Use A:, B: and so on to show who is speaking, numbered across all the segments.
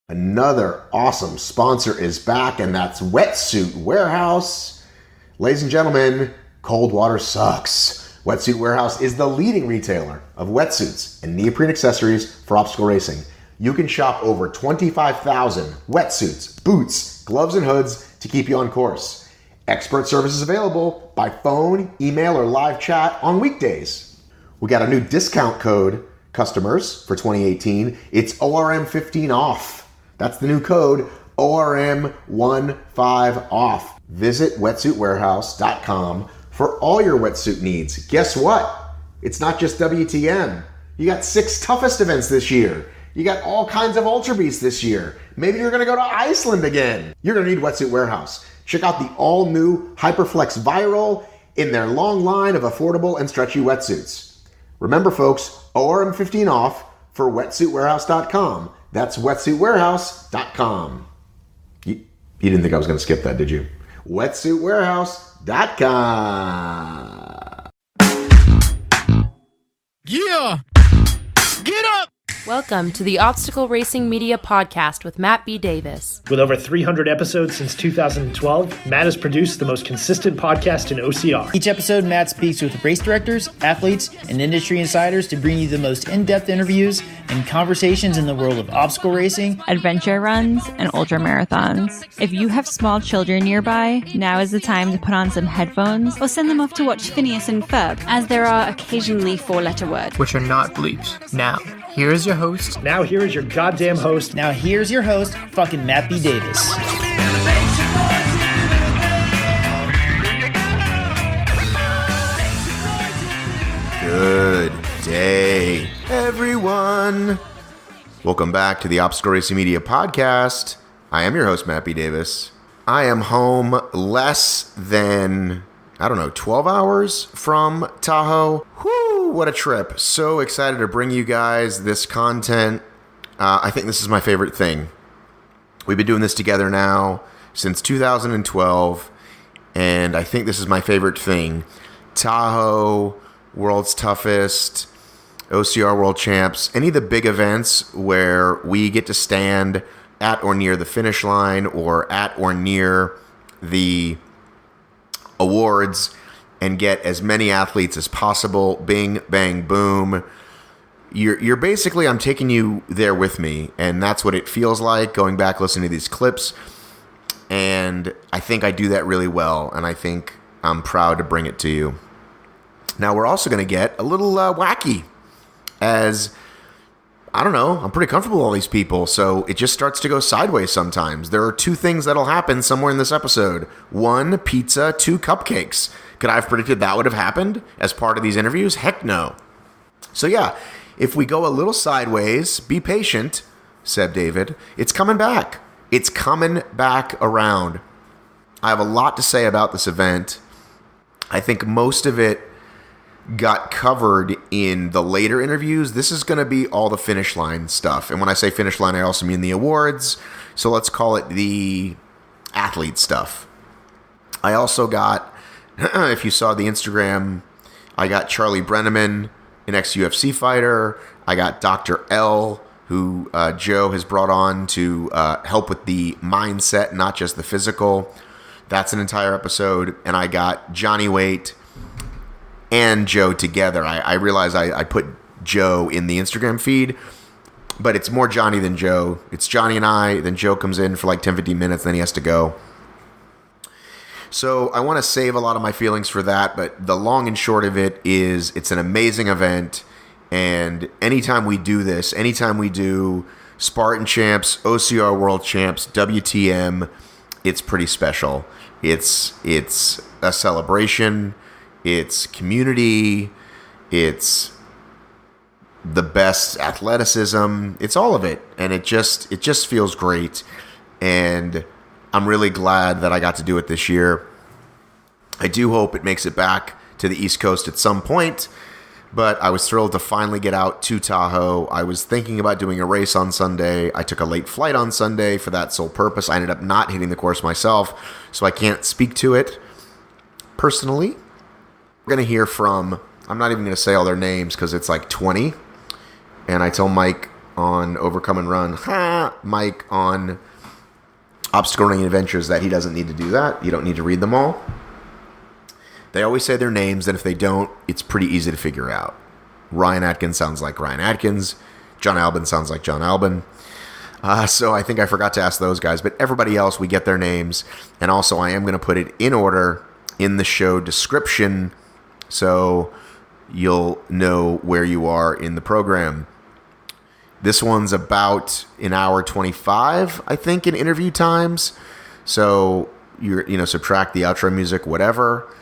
A: Another awesome sponsor is back, and that's Wetsuit Warehouse. Ladies and gentlemen, cold water sucks. Wetsuit Warehouse is the leading retailer of wetsuits and neoprene accessories for obstacle racing. You can shop over 25,000 wetsuits, boots, gloves, and hoods to keep you on course. Expert service is available by phone, email, or live chat on weekdays. We got a new discount code, customers, for 2018. It's ORM15 off. That's the new code, ORM15 off. Visit wetsuitwarehouse.com for all your wetsuit needs. Guess what? It's not just WTM. You got 6 toughest events this year. You got all kinds of Ultra Beasts this year. Maybe you're going to go to Iceland again. You're going to need Wetsuit Warehouse. Check out the all-new Hyperflex Viral in their long line of affordable and stretchy wetsuits. Remember, folks, ORM15 off for wetsuitwarehouse.com. That's wetsuitwarehouse.com. You didn't think I was going to skip that, did you? wetsuitwarehouse.com.
B: Yeah! Get up!
C: Welcome to the Obstacle Racing Media Podcast with Matt B. Davis.
D: With over 300 episodes since 2012, Matt has produced the most consistent podcast in OCR.
E: Each episode, Matt speaks with race directors, athletes, and industry insiders to bring you the most in-depth interviews and conversations in the world of obstacle racing,
F: adventure runs, and ultra marathons. If you have small children nearby, now is the time to put on some headphones
G: or send them off to watch Phineas and Ferb, as there are occasionally 4-letter words,
B: which are not bleeps. Now, here is your host.
D: Now here is your goddamn host.
E: Now here's your host, fucking Matt B. Davis.
A: Good day, everyone. Welcome back to the Obstacle Racing Media Podcast. I am your host, Matt B. Davis. I am home less than, 12 hours from Tahoe. Whoo, what a trip. So excited to bring you guys this content. I think this is my favorite thing. We've been doing this together now since 2012, and I think this is my favorite thing. Tahoe, World's Toughest, OCR World Champs, any of the big events where we get to stand at or near the finish line or at or near the awards and get as many athletes as possible. Bing, bang, boom. You're basically, I'm taking you there with me, and that's what it feels like going back listening to these clips. And I think I do that really well, and I think I'm proud to bring it to you. Now, we're also going to get a little wacky, as, I'm pretty comfortable with all these people, so it just starts to go sideways sometimes. There are 2 things that'll happen somewhere in this episode. 1, pizza, 2, cupcakes. Could I have predicted that would have happened as part of these interviews? Heck no. So yeah, if we go a little sideways, be patient, Seb David. It's coming back. It's coming back around. I have a lot to say about this event. I think most of it got covered in the later interviews. This is going to be all the finish line stuff. And when I say finish line, I also mean the awards. So let's call it the athlete stuff. I also got, if you saw the Instagram, I got Charlie Brenneman, an ex-UFC fighter. I got Dr. L, who Joe has brought on to help with the mindset, not just the physical. That's an entire episode. And I got Johnny Waite and Joe together. I realize I put Joe in the Instagram feed, but it's more Johnny than Joe. It's Johnny and I, then Joe comes in for like 10-15 minutes, then he has to go. So I want to save a lot of my feelings for that, but the long and short of it is it's an amazing event, and anytime we do this, anytime we do Spartan Champs, OCR World Champs, WTM, it's pretty special. It's a celebration. It's community, it's the best athleticism, it's all of it, and it just feels great, and I'm really glad that I got to do it this year. I do hope it makes it back to the East Coast at some point, but I was thrilled to finally get out to Tahoe. I was thinking about doing a race on Sunday. I took a late flight on Sunday for that sole purpose. I ended up not hitting the course myself, so I can't speak to it personally. We're going to hear from, I'm not even going to say all their names because it's like 20. And I told Mike on Overcome and Run, Mike on Obstacle Running Adventures that he doesn't need to do that. You don't need to read them all. They always say their names, and if they don't, it's pretty easy to figure out. Ryan Atkins sounds like Ryan Atkins. Jon Albon sounds like Jon Albon. So I think I forgot to ask those guys, but everybody else, we get their names. And also I am going to put it in order in the show description so you'll know where you are in the program. This one's about an hour 25, I think, in interview times. So subtract the outro music, whatever.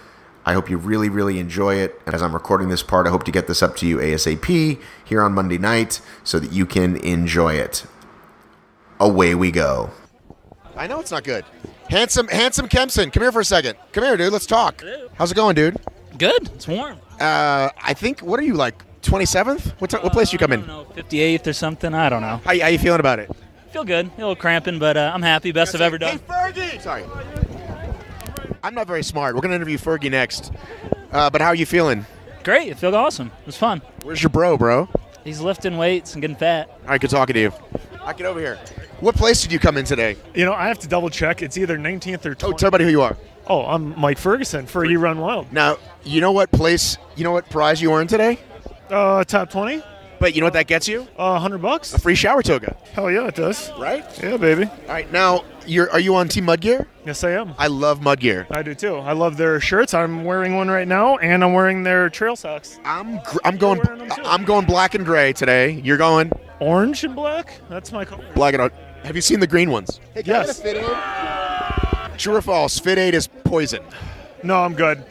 A: I hope you really, really enjoy it. And as I'm recording this part, I hope to get this up to you ASAP here on Monday night so that you can enjoy it. Away we go. I know it's not good. Handsome Kempson, come here for a second. Come here, dude. Let's talk.
H: Hello.
A: How's it going, dude?
H: Good. It's warm.
A: I think, what are you, like 27th? What place do you come in?
H: I don't know, 58th or something. I don't know.
A: How you feeling about it?
H: Feel good. A little cramping, but I'm happy. Best I've ever done.
A: Hey, Fergie! Sorry. I'm not very smart. We're going to interview Fergie next. But how are you feeling?
H: Great. It felt awesome. It was fun.
A: Where's your bro?
H: He's lifting weights and getting fat.
A: All right, good talking to you. All right, get over here. What place did you come in today?
I: I have to double check. It's either 19th or 20th.
A: Oh, tell everybody who you are.
I: Oh, I'm Mike Ferguson for You Run Wild.
A: Now, you know what prize you earned today?
I: Top 20.
A: But you know what that gets you?
I: $100.
A: A free shower toga.
I: Hell yeah, it does.
A: Right?
I: Yeah, baby.
A: All right, now, are you on Team Mudgear?
I: Yes, I am.
A: I love Mudgear.
I: I do too. I love their shirts. I'm wearing one right now, and I'm wearing their trail socks.
A: I'm going black and gray today. You're going
I: orange and black. That's my color.
A: Black and orange. Have you seen the green ones? Hey,
I: yes.
A: Fit aid? True or false? Fit aid is poison.
I: No, I'm good.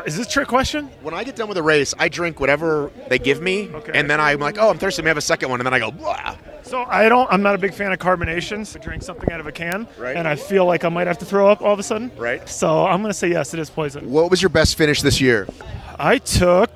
I: Is this a trick question?
A: When I get done with a race, I drink whatever they give me, and then I'm like, oh, I'm thirsty. Let me have a second one, and then I go, blah.
I: So I'm not a big fan of carbonations. I drink something out of a can, and I feel like I might have to throw up all of a sudden.
A: Right.
I: So I'm going to say yes, it is poison.
A: What was your best finish this year?
I: I took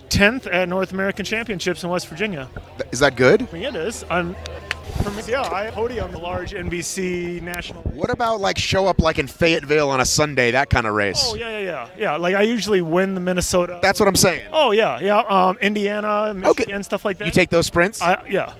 I: 10th at North American Championships in West Virginia.
A: Is that good?
I: I mean, it is. I podium the large NBC national.
A: What about show up in Fayetteville on a Sunday, that kind of race?
I: Oh yeah. Like I usually win the Minnesota.
A: That's what I'm saying.
I: Oh yeah. Indiana, Michigan, stuff like that.
A: You take those sprints?
I: Yeah.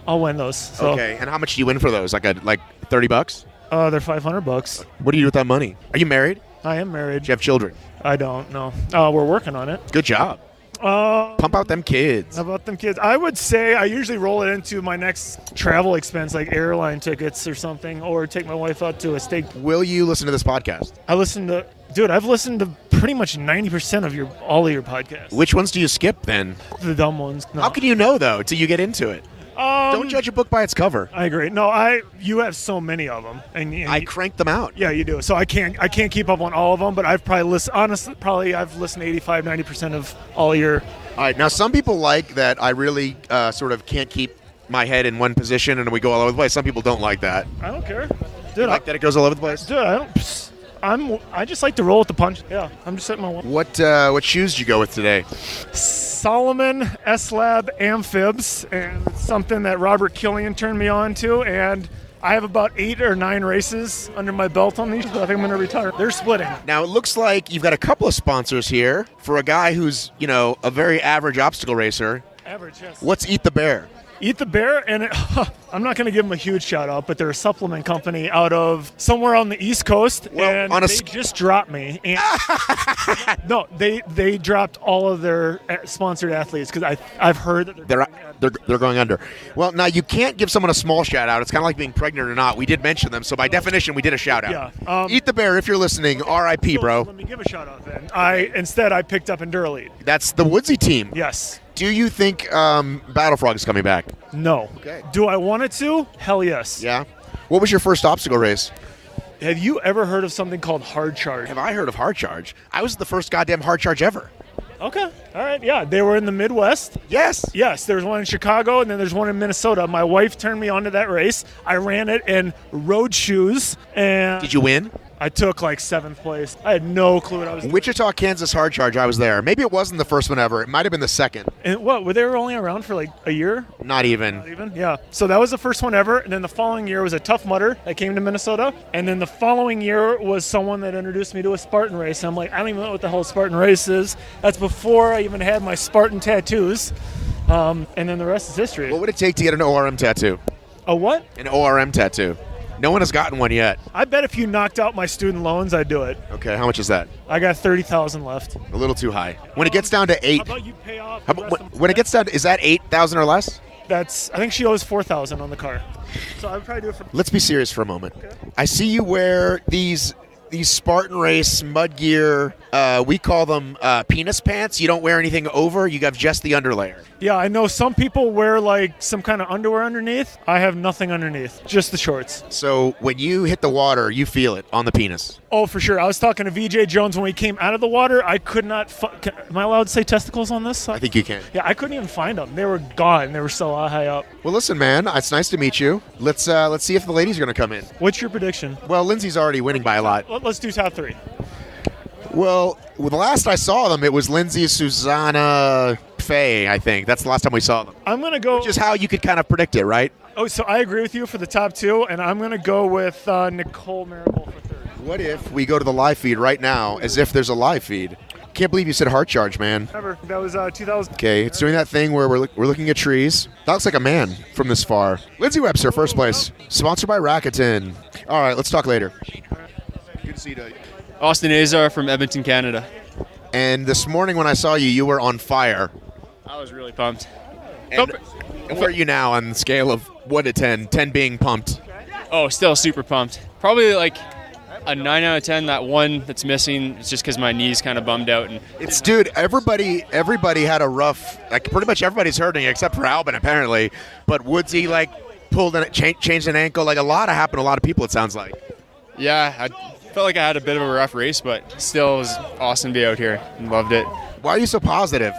I: I'll win those. So.
A: Okay. And how much do you win for those? Like $30?
I: They're $500.
A: What do you do with that money? Are you married?
I: I am married.
A: Do you have children?
I: I don't. No. We're working on it.
A: Good job. Pump out them kids.
I: How about them kids? I would say I usually roll it into my next travel expense, like airline tickets or something, or take my wife out to a steak.
A: Will you listen to this podcast?
I: I've listened to pretty much 90% of all of your podcasts.
A: Which ones do you skip then?
I: The dumb ones. No.
A: How can you know though till you get into it? Don't judge a book by its cover.
I: I agree. No, you have so many of them, and
A: I crank them out.
I: Yeah, you do. So I can't keep up on all of them, but I've probably listened. Honestly, I've listened to 85-90% of all your.
A: All right. Now, some people like that. I really sort of can't keep my head in one position, and we go all over the place. Some people don't like that.
I: I don't care, dude.
A: You like that it goes all over the place?
I: Dude, I just like to roll with the punch. Yeah, I'm just setting my one.
A: What shoes did you go with today?
I: Solomon S-Lab Amphibs, and it's something that Robert Killian turned me on to, and I have about 8 or 9 races under my belt on these, but I think I'm going to retire. They're splitting.
A: Now, it looks like you've got a couple of sponsors here for a guy who's, a very average obstacle racer.
I: Average, yes.
A: What's Eat the Bear?
I: Eat the Bear, and I'm not going to give them a huge shout out, but they're a supplement company out of somewhere on the East Coast, and they just dropped me. And no, they dropped all of their sponsored athletes because I've heard that
A: they're going under. Well, now you can't give someone a small shout out. It's kind of like being pregnant or not. We did mention them, so by definition, we did a shout out.
I: Yeah.
A: Eat the Bear, if you're listening, R.I.P., bro.
I: Let me give a shout out then. I picked up Enduro Lead.
A: That's the Woodsy team.
I: Yes.
A: Do you think Battle Frog is coming back?
I: No.
A: Okay.
I: Do I want it to? Hell yes.
A: Yeah. What was your first obstacle race?
I: Have you ever heard of something called Hard Charge?
A: Have I heard of Hard Charge? I was the first goddamn Hard Charge ever.
I: Okay. All right. Yeah. They were in the Midwest.
A: Yes.
I: Yes. There's one in Chicago, and then there's one in Minnesota. My wife turned me on to that race. I ran it in road shoes. And
A: did you win?
I: I took 7th place. I had no clue what I was doing.
A: Wichita, Kansas Hard Charge, I was there. Maybe it wasn't the first one ever. It might have been the second.
I: And what, they were only around for a year?
A: Not even.
I: Not even? Yeah. So that was the first one ever. And then the following year was a Tough Mudder that came to Minnesota. And then the following year was someone that introduced me to a Spartan race. And I'm like, I don't even know what the hell Spartan race is. That's before I even had my Spartan tattoos. And then the rest is history.
A: What would it take to get an ORM tattoo?
I: A what?
A: An ORM tattoo. No one has gotten one yet.
I: I bet if you knocked out my student loans, I'd do it.
A: Okay, how much is that?
I: I got $30,000 left.
A: A little too high. When it gets down to 8,
I: How about you pay off?
A: when it gets down, is that 8,000 or less?
I: I think she owes $4,000 on the car. So I would probably do it for.
A: Let's be serious for a moment.
I: Okay.
A: I see you wear these Spartan Race mud gear. We call them penis pants. You don't wear anything over. You have just the underlayer.
I: Yeah, I know some people wear like some kind of underwear underneath. I have nothing underneath, just the shorts.
A: So when you hit the water, you feel it on the penis.
I: Oh, for sure. I was talking to VJ Jones when we came out of the water. I could not. Am I allowed to say testicles on this?
A: I think you can.
I: Yeah, I couldn't even find them. They were gone. They were so high up.
A: Well, listen, man. It's nice to meet you. Let's see if the ladies are going to come in.
I: What's your prediction?
A: Well, Lindsay's already winning by a lot.
I: Let's do top 3.
A: Well, the last I saw them, it was Lindsay, Susanna, Faye, I think. That's the last time we saw them.
I: I'm going to go.
A: Which is how you could kind of predict it, right?
I: Oh, so I agree with you for the top 2, and I'm going to go with Nicole Mericle for 3rd.
A: What if we go to the live feed right now as if there's a live feed? Can't believe you said heart charge, man.
I: Never. That was 2000.
A: Okay, it's doing that thing where we're looking at trees. That looks like a man from this far. Lindsay Webster, first place. Sponsored by Rakuten. All right, let's talk later. Good to see you.
J: Austin Azar from Edmonton, Canada.
A: And this morning when I saw you, you were on fire.
J: I was really pumped.
A: And where are you now on the scale of 1 to 10? 10 being pumped.
J: Oh, still super pumped. Probably like a 9 out of 10. That one that's missing is just because my knee's kind of bummed out. And
A: it's, dude, everybody had a rough, like pretty much everybody's hurting except for Albon apparently. But Woodsy like pulled and changed an ankle. Like a lot happened to a lot of people, it sounds like.
J: Yeah, I felt like I had a bit of a rough race, but still it was awesome to be out here and loved it.
A: Why are you so positive?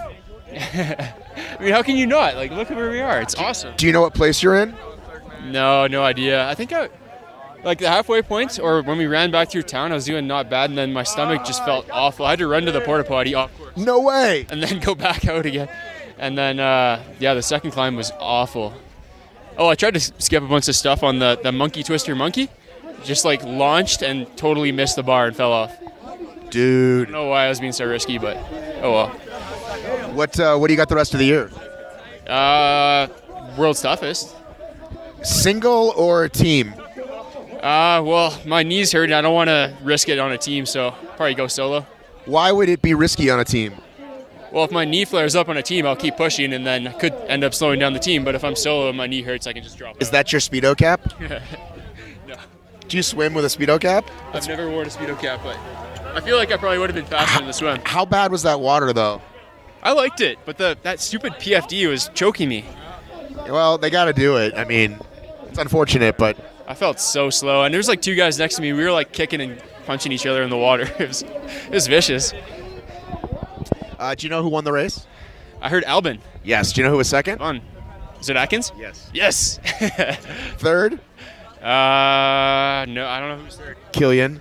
J: I mean, how can you not? Like, look at where we are. It's awesome.
A: Do you know what place you're in?
J: No idea. I think like the halfway point or when we ran back through town, I was doing not bad, and then my stomach just felt awful. I had to run to the porta potty off course.
A: No way.
J: And then go back out again. And then, the second climb was awful. Oh, I tried to skip a bunch of stuff on the monkey twister monkey. Just like launched and totally missed the bar and fell off.
A: Dude.
J: I don't know why I was being so risky, but oh well.
A: What do you got the rest of the year?
J: World's toughest.
A: Single or team?
J: Well, my knee's hurt and I don't want to risk it on a team, so probably go solo.
A: Why would it be risky on a team?
J: Well, if my knee flares up on a team, I'll keep pushing and then could end up slowing down the team. But if I'm solo and my knee hurts, I can just drop it.
A: Is that your Speedo cap?
J: No.
A: Do you swim with a Speedo cap?
J: I've never worn a Speedo cap, but I feel like I probably would have been faster in the swim.
A: How bad was that water, though?
J: I liked it, but that stupid PFD was choking me.
A: Well, they got to do it. I mean, it's unfortunate, but...
J: I felt so slow, and there was like 2 guys next to me. We were like kicking and punching each other in the water. It was vicious.
A: Do you know who won the race?
J: I heard Albon.
A: Yes. Do you know who was second?
J: Is it Atkins?
A: Yes.
J: Yes.
A: Third?
J: No, I don't know who's third.
A: Killian.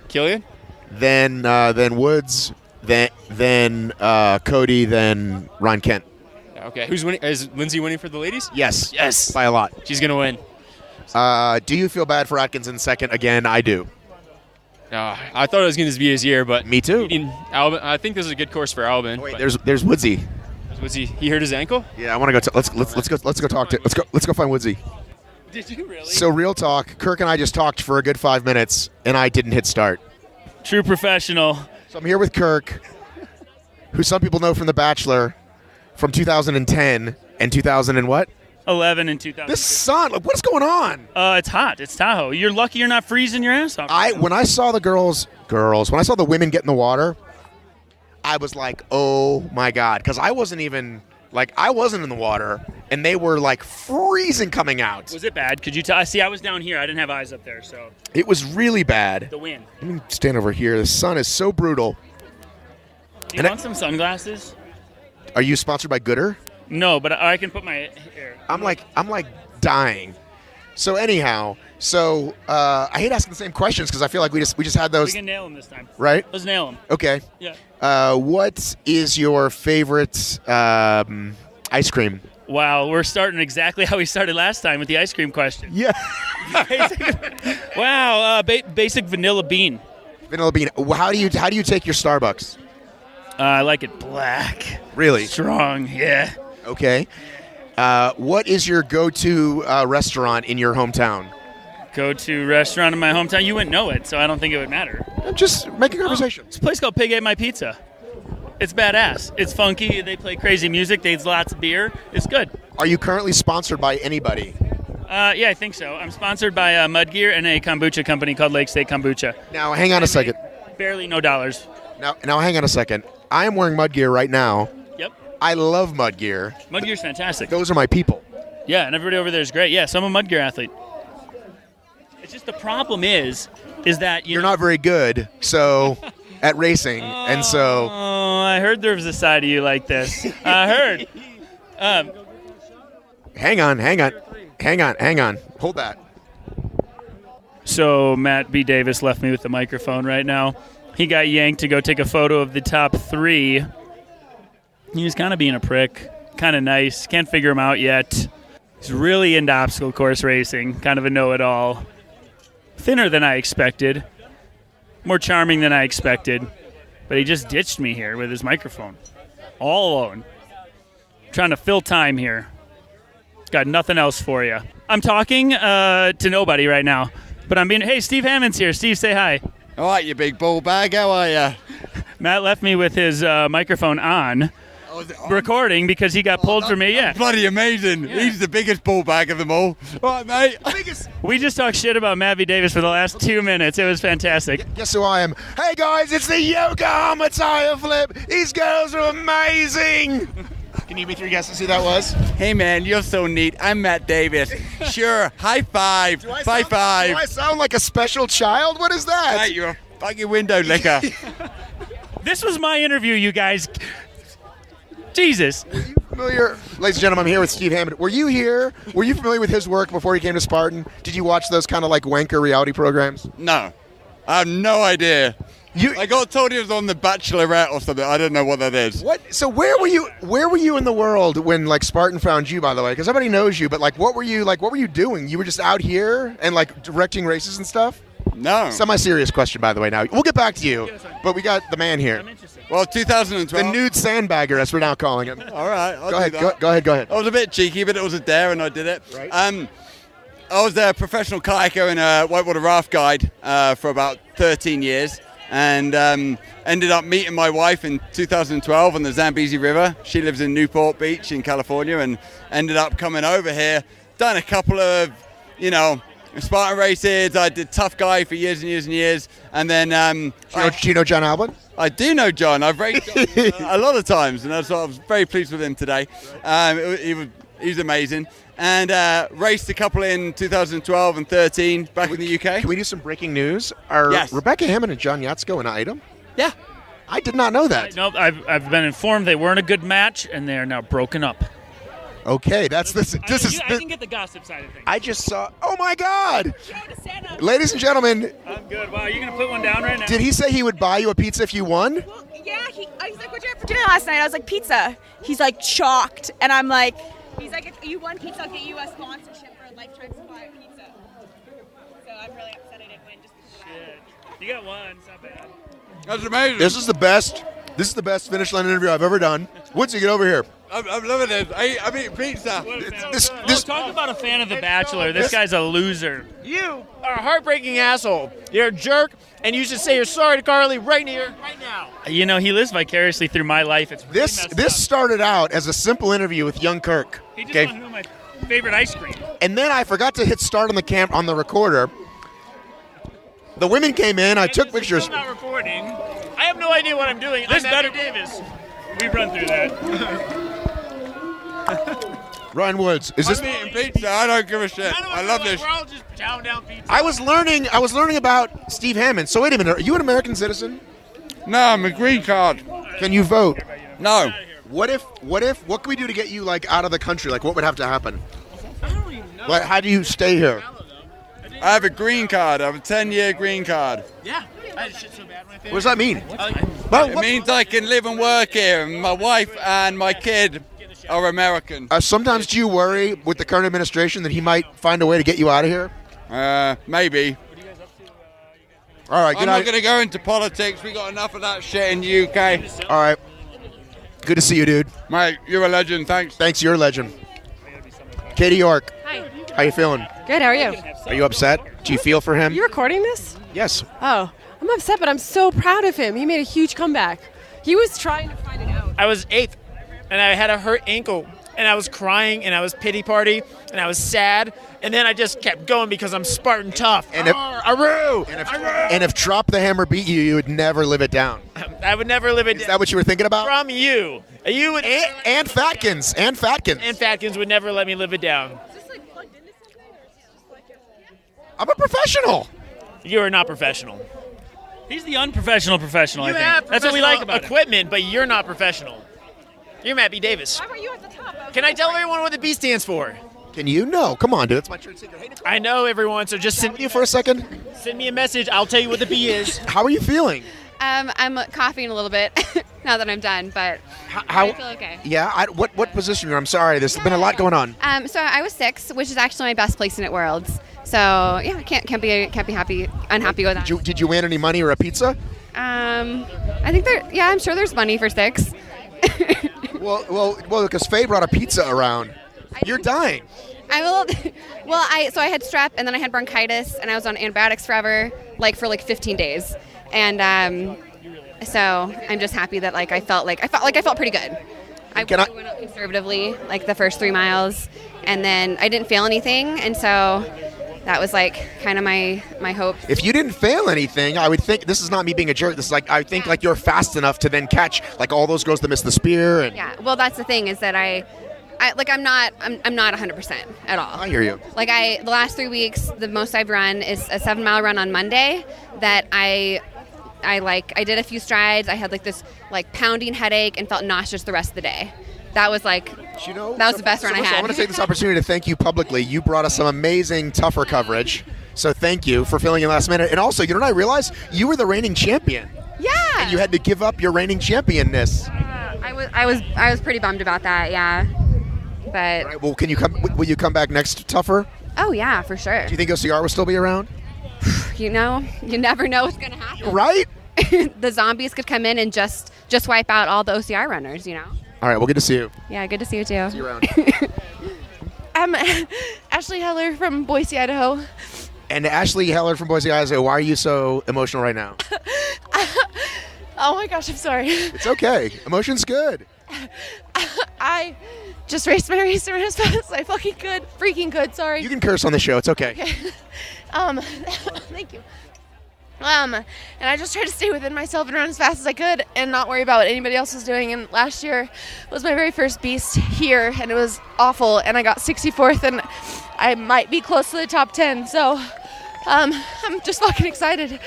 A: Then Woods. Then Cody. Then Ron Kent.
J: Okay. Who's winning? Is Lindsay winning for the ladies?
A: Yes.
J: Yes.
A: By a lot.
J: She's gonna win.
A: Do you feel bad for Atkins in second? Again, I do.
J: I thought it was going to be his year, but
A: me too.
J: Albon, I think this is a good course for Albon.
A: Oh, wait, there's Woodsy.
J: Woodsy, he hurt his ankle?
A: Yeah, I want to go. Let's go talk to. Let's go find Woodsy.
J: Did you really?
A: So real talk. Kirk and I just talked for a good 5 minutes, and I didn't hit start.
K: True professional.
A: So I'm here with Kirk, who some people know from The Bachelor, from 2010 and 2000 and what?
K: 11 and 2000.
A: This sun, what's going on?
K: It's hot. It's Tahoe. You're lucky you're not freezing your ass off.
A: When I saw the when I saw the women get in the water, I was like, oh my God. Because I wasn't in the water, and they were like freezing coming out.
K: Was it bad? Could you tell? See, I was down here. I didn't have eyes up there, so.
A: It was really bad.
K: The wind.
A: Let me stand over here. The sun is so brutal.
K: Do you want some sunglasses?
A: Are you sponsored by Gooder?
K: No, but I can put my hair.
A: I'm like dying. So anyhow, I hate asking the same questions because I feel like we just had those.
K: We can nail them this time.
A: Right?
K: Let's nail them.
A: Okay.
K: Yeah.
A: What is your favorite ice cream?
K: Wow, we're starting exactly how we started last time with the ice cream question.
A: Yeah.
K: Wow, basic vanilla bean.
A: Vanilla bean. How do you take your Starbucks?
K: I like it black.
A: Really?
K: Strong, yeah.
A: Okay. What is your go-to restaurant in your hometown?
K: Go-to restaurant in my hometown? You wouldn't know it, so I don't think it would matter.
A: Just make a conversation.
K: It's a place called Pig Ate My Pizza. It's badass. It's funky. They play crazy music. They have lots of beer. It's good.
A: Are you currently sponsored by anybody?
K: Yeah, I think so. I'm sponsored by Mudgear and a kombucha company called Lake State Kombucha.
A: Now, hang on a second.
K: Barely no dollars.
A: Now, hang on a second. I am wearing Mudgear right now.
K: Yep.
A: I love Mudgear.
K: Mudgear's fantastic.
A: Those are my people.
K: Yeah, and everybody over there is great. Yeah, so I'm a Mudgear athlete. It's just the problem is that
A: you're not very good, so at racing, and so.
K: Oh, I heard there was a side of you like this. I heard.
A: Hang on. Hold that.
K: So Matt B. Davis left me with the microphone right now. He got yanked to go take a photo of the top 3. He was kind of being a prick, kind of nice. Can't figure him out yet. He's really into obstacle course racing, kind of a know-it-all. Thinner than I expected, more charming than I expected, but he just ditched me here with his microphone. All alone. Trying to fill time here. Got nothing else for you. I'm talking to nobody right now, but I'm being, hey, Steve Hammond's here. Steve, say hi.
L: All right, you big bull bag, how are you?
K: Matt left me with his microphone on. Recording because he got pulled from me. Yeah,
L: bloody amazing. Yeah. He's the biggest bull bag of them all. All right, mate.
K: We just talked shit about Matt V. Davis for the last 2 minutes. It was fantastic.
A: Guess who I am? Hey guys, it's the Yokohama tire flip. These girls are amazing. Can you be 3 guesses who that was?
L: Hey man, you're so neat. I'm Matt Davis. Sure, high five. High five.
A: Do I sound like a special child? What is that?
L: Mate, you're a fucking window licker.
K: This was my interview, you guys. Jesus.
A: Were you familiar, ladies and gentlemen, I'm here with Steve Hammond. Were you here? Were you familiar with his work before he came to Spartan? Did you watch those kind of like wanker reality programs?
L: No. I have no idea. I got told he was on The Bachelorette or something. I don't know what that is.
A: What? So where were you in the world when like Spartan found you, by the way? Because everybody knows you, but like what were you doing? You were just out here and like directing races and stuff?
L: No.
A: Semi-serious question, by the way. Now we'll get back to you, but we got the man here.
L: Well, 2012.
A: The nude sandbagger, as we're now calling him.
L: All right,
A: go ahead.
L: I was a bit cheeky, but it was a dare, and I did it.
A: Right.
L: I was a professional kayaker and a whitewater raft guide for about 13 years, and ended up meeting my wife in 2012 on the Zambezi River. She lives in Newport Beach in California, and ended up coming over here. Done a couple of, Spartan races. I did tough guy for years and years and years, and then
A: do you know Jon Albon?
L: I do know Jon. I've raced a lot of times, and I was very pleased with him today. He was amazing, and raced a couple in 2012 and 13 back in the UK.
A: Can we do some breaking news? Are Rebecca Hammond and John Yatsko an item?
L: Yeah.
A: I did not know that.
K: No, I've been informed they weren't a good match, and they are now broken up.
A: Okay, that's this.
K: I can get the gossip side of things.
A: I just saw. Oh my God! Ladies and gentlemen.
K: I'm good. Wow, you're gonna put one down right now.
A: Did he say he would buy you a pizza if you won?
M: Well, yeah. He's like, "What'd you have for dinner last night?" I was like, "Pizza." He's like, shocked, and I'm like, "He's like, if you won pizza, I'll get you a sponsorship for a lifetime supply of pizza." So I'm really upset I didn't win. Just
K: shit. You got one. It's not bad.
L: That's amazing.
A: This is the best finish line interview I've ever done. Woodsy, get over here.
L: I'm loving this. I'm eating pizza.
K: Talk about a fan of The Bachelor. This guy's a loser.
N: You are a heartbreaking asshole. You're a jerk, and you should say you're sorry to Carly right now.
K: He lives vicariously through my life. It's really
A: this started out as a simple interview with young Kirk.
K: He just wanted to know my favorite ice cream.
A: And then I forgot to hit start on the recorder. The women came in. I took pictures.
K: Still not recording.
N: I have no idea what I'm doing.
K: This
N: I'm
K: better
N: Davis.
K: We run through that.
A: Ryan Woods, is this?
L: I'm eating pizza. I don't give a shit. I love this.
N: We're all just chowing down pizza.
A: I was learning about Steve Hammond. So wait a minute. Are you an American citizen?
L: No, I'm a green card.
A: Can you vote?
L: No.
A: What can we do to get you out of the country? What would have to happen?
N: I don't even know.
A: How do you stay here?
L: I have a green card. I have a 10-year green card.
N: Yeah. I had shit so bad when I
A: What does that mean?
L: It means I can live and work here. And my wife and my kid are American.
A: Sometimes do you worry with the current administration that he might find a way to get you out of here?
L: Maybe.
A: All right,
L: I'm not going to go into politics. We got enough of that shit in the UK.
A: All right. Good to see you, dude.
L: Mate, you're a legend. Thanks.
A: Thanks, you're a legend. Katie York.
O: Hi.
A: How you feeling?
O: Good, how are you?
A: Are you upset? Do you feel for him?
O: You recording this?
A: Yes.
O: Oh, I'm upset, but I'm so proud of him. He made a huge comeback. He was trying to find it out.
N: I was 8th, and I had a hurt ankle, and I was crying, and I was pity party, and I was sad, and then I just kept going because I'm Spartan tough.
A: And if Drop the Hammer beat you, you would never live it down.
N: I would never live it down.
A: Is that what you were thinking about?
N: From you. You would,
A: and Fatkins. And
N: Fatkins would never let me live it down.
A: I'm a professional.
N: You are not professional.
K: He's the unprofessional professional,
N: You
K: I
N: have
K: think. That's what we like about
N: equipment, but you're not professional. You're Matt B. Davis.
O: Why were you at the top?
N: Can I tell everyone what the B stands for?
A: Can you? No. Come on, dude. It's my trade secret. Hey, Nicole.
N: I know everyone, so just send
A: you for a second.
N: Send me a message. I'll tell you what the B is.
A: How are you feeling?
P: I'm coughing a little bit now that I'm done, but I feel okay.
A: Yeah. What position are you? I'm sorry. There's been a lot going on.
P: So I was 6, which is actually my best placing at Worlds. So yeah, can't be unhappy with that.
A: Did you win any money or a pizza?
P: I think I'm sure there's money for 6.
A: well, because Faye brought a pizza around. You're dying.
P: I had strep, and then I had bronchitis, and I was on antibiotics forever, for 15 days. And so I'm just happy that I felt pretty good. I went up conservatively the first 3 miles, and then I didn't fail anything, and so that was kind of my hope.
A: If you didn't fail anything, I would think, this is not me being a jerk, this is I think you're fast enough to then catch all those girls that miss the spear. And
P: yeah, well, that's the thing, is that I'm not 100% at all.
A: I hear you.
P: The last 3 weeks, the most I've run is a 7-mile run on Monday that I did a few strides. I had this pounding headache and felt nauseous the rest of the day. That was that was the best run I had.
A: I want to take this opportunity to thank you publicly. You brought us some amazing Tougher coverage. So thank you for filling in last minute. And also, you know what I realized? You were the reigning champion.
P: Yeah.
A: And you had to give up your reigning championness.
P: I was pretty bummed about that, yeah. But
A: all right, well, will you come back next Tougher?
P: Oh yeah, for sure.
A: Do you think OCR will still be around?
P: You never know what's going to happen.
A: Right?
P: The zombies could come in and just wipe out all the OCR runners,
A: All right, well, good to see you.
P: Yeah, good to see you too.
A: See you around.
O: I'm Ashley Heller from Boise, Idaho.
A: And Ashley Heller from Boise, Idaho, why are you so emotional right now?
O: Oh my gosh, I'm sorry.
A: It's okay. Emotion's good.
O: I just raced my race around as fast as I fucking could. Freaking good, sorry.
A: You can curse on the show. It's okay.
O: Thank you. And I just tried to stay within myself and run as fast as I could and not worry about what anybody else was doing. And last year was my very first beast here, and it was awful. And I got 64th, and I might be close to the top 10. So I'm just fucking excited.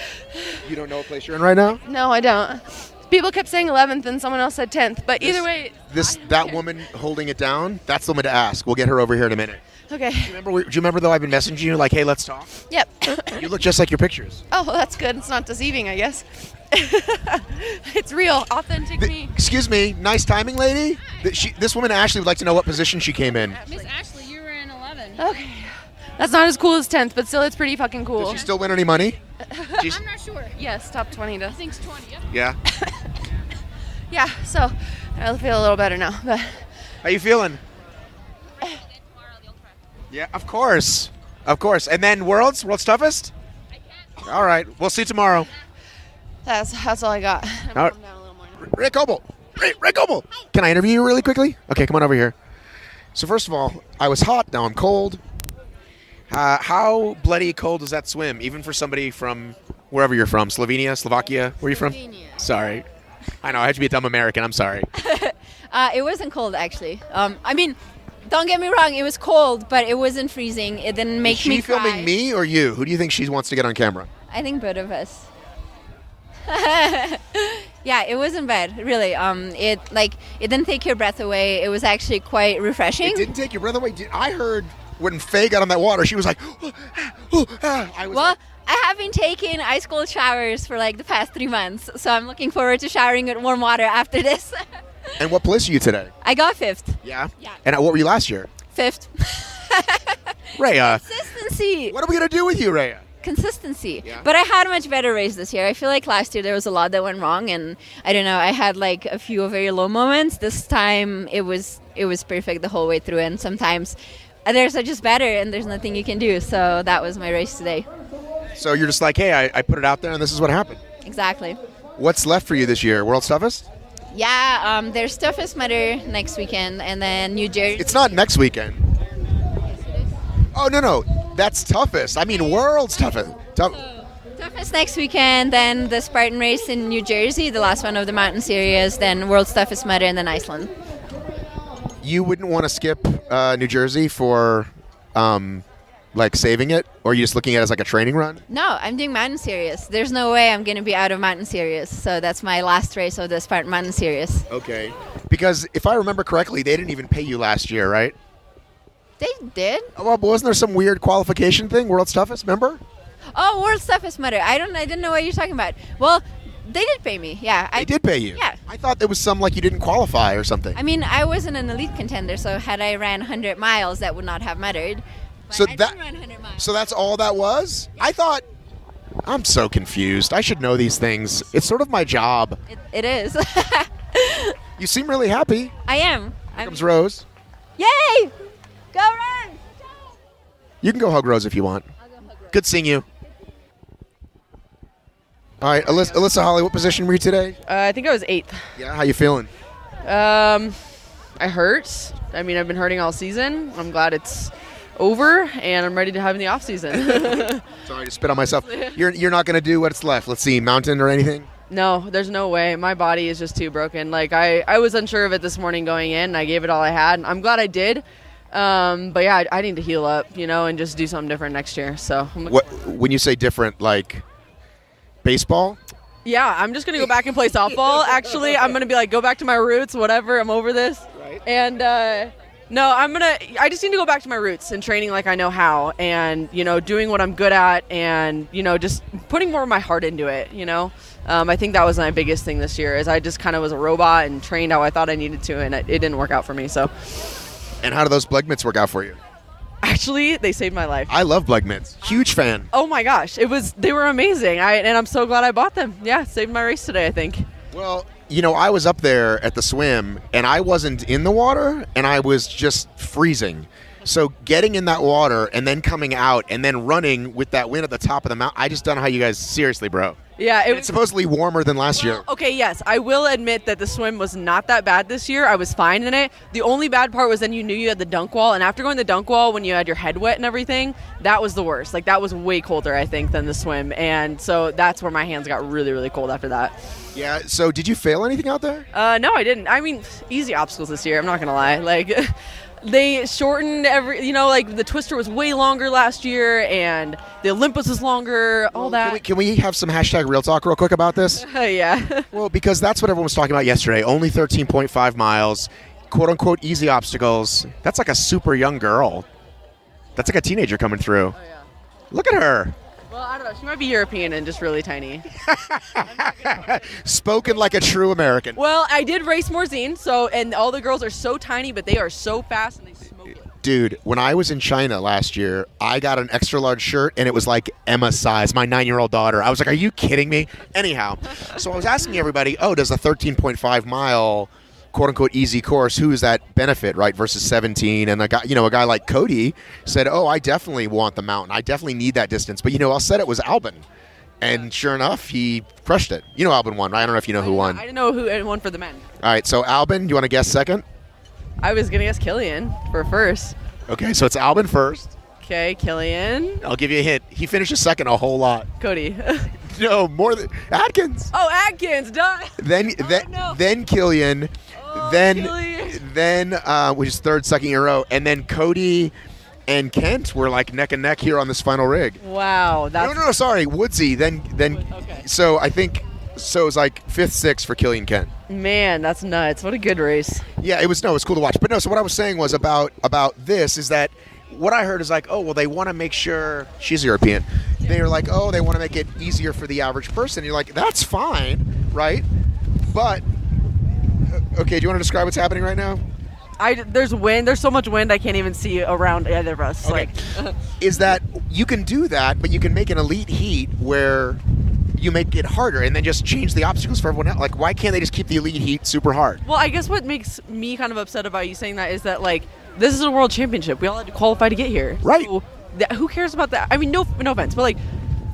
A: You don't know what place you're in right now?
O: No, I don't. People kept saying 11th, and someone else said 10th. But either way,
A: that woman holding it down, that's the woman to ask. We'll get her over here in a minute.
O: Okay.
A: Do you remember though I've been messaging you hey, let's talk?
O: Yep.
A: You look just like your pictures.
O: Oh, well, that's good. It's not deceiving, I guess. It's real, authentic me.
A: Excuse me, nice timing, lady. This woman Ashley would like to know what position she came in.
P: Miss Ashley, you were in 11.
O: Okay. That's not as cool as 10th, but still, it's pretty fucking cool.
A: Did she still win any money?
O: I'm not sure. Yes, top 20 to.
P: I think 20.
A: Yeah.
O: Yeah. So I feel a little better now. But
A: how you feeling? Yeah, of course. And then World's Toughest? All right, we'll see you tomorrow.
O: That's all I got.
A: All right. Rea Kolbl. Rea Kolbl. Can I interview you really quickly? Okay, come on over here. So first of all, I was hot, now I'm cold. How bloody cold is that swim, even for somebody from wherever you're from? Slovenia, Slovakia? Where are you from?
Q: Slovenia.
A: Sorry. I know, I have to be a dumb American, I'm sorry.
Q: It wasn't cold, actually. Don't get me wrong, it was cold, but it wasn't freezing. It didn't make me cry.
A: Is she filming me or you? Who do you think she wants to get on camera?
Q: I think both of us. Yeah, it wasn't bad, really. It didn't take your breath away. It was actually quite refreshing.
A: It didn't take your breath away? I heard when Faye got on that water, she was like,
Q: I have been taking ice cold showers for the past 3 months, so I'm looking forward to showering with warm water after this.
A: And what place are you today?
Q: I got 5th.
A: Yeah? And what were you last year?
Q: 5th.
A: Rea.
Q: Consistency.
A: What are we going to do with you, Rea?
Q: Consistency.
A: Yeah.
Q: But I had a much better race this year. I feel like last year there was a lot that went wrong, and I don't know, I had a few very low moments. This time it was perfect the whole way through, and sometimes others are just better, and there's nothing you can do. So that was my race today.
A: So you're just like, hey, I put it out there, and this is what happened.
Q: Exactly.
A: What's left for you this year? World's Toughest?
Q: Yeah, there's Toughest Mudder next weekend, and then New Jersey.
A: It's not next weekend. Oh, no. That's Toughest. I mean, World's Toughest.
Q: Toughest next weekend, then the Spartan Race in New Jersey, the last one of the mountain series, then World's Toughest Mudder, and then Iceland.
A: You wouldn't want to skip New Jersey for, saving it? Or are you just looking at it as like a training run?
Q: No, I'm doing mountain series. There's no way I'm going to be out of mountain series. So that's my last race of the Spartan Mountain Series.
A: Okay. Because if I remember correctly, they didn't even pay you last year, right?
Q: They did?
A: Well, wasn't there some weird qualification thing, World's Toughest, remember?
Q: Oh, World's Toughest Mudder. I didn't know what you're talking about. Well, they did pay me, yeah.
A: They did pay you?
Q: Yeah.
A: I thought there was some, you didn't qualify or something.
Q: I mean, I wasn't an elite contender, so had I ran 100 miles, that would not have mattered.
A: So so that's all that was? Yeah. I thought, I'm so confused. I should know these things. It's sort of my job.
Q: It is.
A: You seem really happy.
Q: I am.
A: Here comes Rose.
Q: Yay! Go Rose!
A: You can go hug Rose if you want.
Q: I'll go hug Rose.
A: Good seeing you. All right, Alyssa Hawley, what position were you today?
R: I think I was 8th.
A: Yeah, how you feeling?
R: I hurt. I mean, I've been hurting all season. I'm glad it's over, and I'm ready to have in the off season.
A: Sorry to spit on myself. You're not going to do what's left. Let's see, mountain or anything?
R: No, there's no way. My body is just too broken. I was unsure of it this morning going in. I gave it all I had. I'm glad I did. But yeah, I need to heal up, and just do something different next year. So
A: when you say different, like baseball?
R: Yeah, I'm just going to go back and play softball. Actually, I'm going to be go back to my roots, whatever. I'm over this. Right. And no, I just need to go back to my roots and training like I know how, and, doing what I'm good at, and, just putting more of my heart into it, I think that was my biggest thing this year, is I just kind of was a robot and trained how I thought I needed to, and it didn't work out for me, so.
A: And how do those Bleg mitts work out for you?
R: Actually, they saved my life.
A: I love Bleg mitts. Huge fan.
R: Oh my gosh, they were amazing. And I'm so glad I bought them. Yeah, saved my race today, I think.
A: Well, I was up there at the swim, and I wasn't in the water, and I was just freezing. So getting in that water and then coming out and then running with that wind at the top of the mountain, I just don't know how you guys, seriously, bro.
R: Yeah,
A: it's supposedly warmer than last year.
R: Okay, yes, I will admit that the swim was not that bad this year. I was fine in it. The only bad part was then you knew you had the dunk wall, and after going the dunk wall, when you had your head wet and everything, that was the worst. That was way colder, I think, than the swim, and so that's where my hands got really, really cold after that.
A: Yeah, so did you fail anything out there?
R: No, I didn't. I mean, easy obstacles this year, I'm not going to lie. They shortened the Twister was way longer last year, and the Olympus is longer, all that.
A: Can we have some hashtag real talk real quick about this?
R: Yeah.
A: Well, because that's what everyone was talking about yesterday. Only 13.5 miles, quote-unquote easy obstacles. That's like a super young girl. That's like a teenager coming through.
R: Oh, yeah.
A: Look at her.
R: Well, I don't know. She might be European and just really tiny.
A: Spoken like a true American.
R: Well, I did race Morzine, and all the girls are so tiny, but they are so fast and they smoke it.
A: Dude, when I was in China last year, I got an extra large shirt, and it was like Emma's size, my 9-year-old daughter. I was like, are you kidding me? Anyhow, so I was asking everybody, does a 13.5 mile quote-unquote easy course, who is that benefit, right, versus 17? And a guy like Cody said, I definitely want the mountain. I definitely need that distance. But, I said it was Albon. And sure enough, he crushed it. Albon won, right? I don't know if you know who won.
R: I didn't know who won for the men.
A: All right, so Albon, do you want to guess second?
R: I was going to guess Killian for first.
A: Okay, so it's Albon first.
R: Okay, Killian.
A: I'll give you a hint. He finishes second a whole lot.
R: Cody.
A: No, more than Atkins.
R: Oh, Atkins, duh.
A: Then Killian. Then which is third, second in a row, and then Cody and Kent were like neck and neck here on this final rig.
R: Wow,
A: no, sorry, Woodsy. Then okay. So I think it was like 5th, 6th for Killian Kent.
R: Man, that's nuts. What a good race.
A: Yeah, it was cool to watch. But no, so what I was saying was about this is that what I heard is they want to make sure she's European. They were like, they want to make it easier for the average person. And you're like, that's fine, right? But okay, do you want to describe what's happening right now?
R: There's wind. There's so much wind I can't even see around either of us.
A: Okay. Is that you can do that, but you can make an elite heat where you make it harder and then just change the obstacles for everyone else. Why can't they just keep the elite heat super hard?
R: Well, I guess what makes me kind of upset about you saying that is that this is a world championship. We all had to qualify to get here.
S: Right.
R: So, who cares about that? I mean, no offense, but like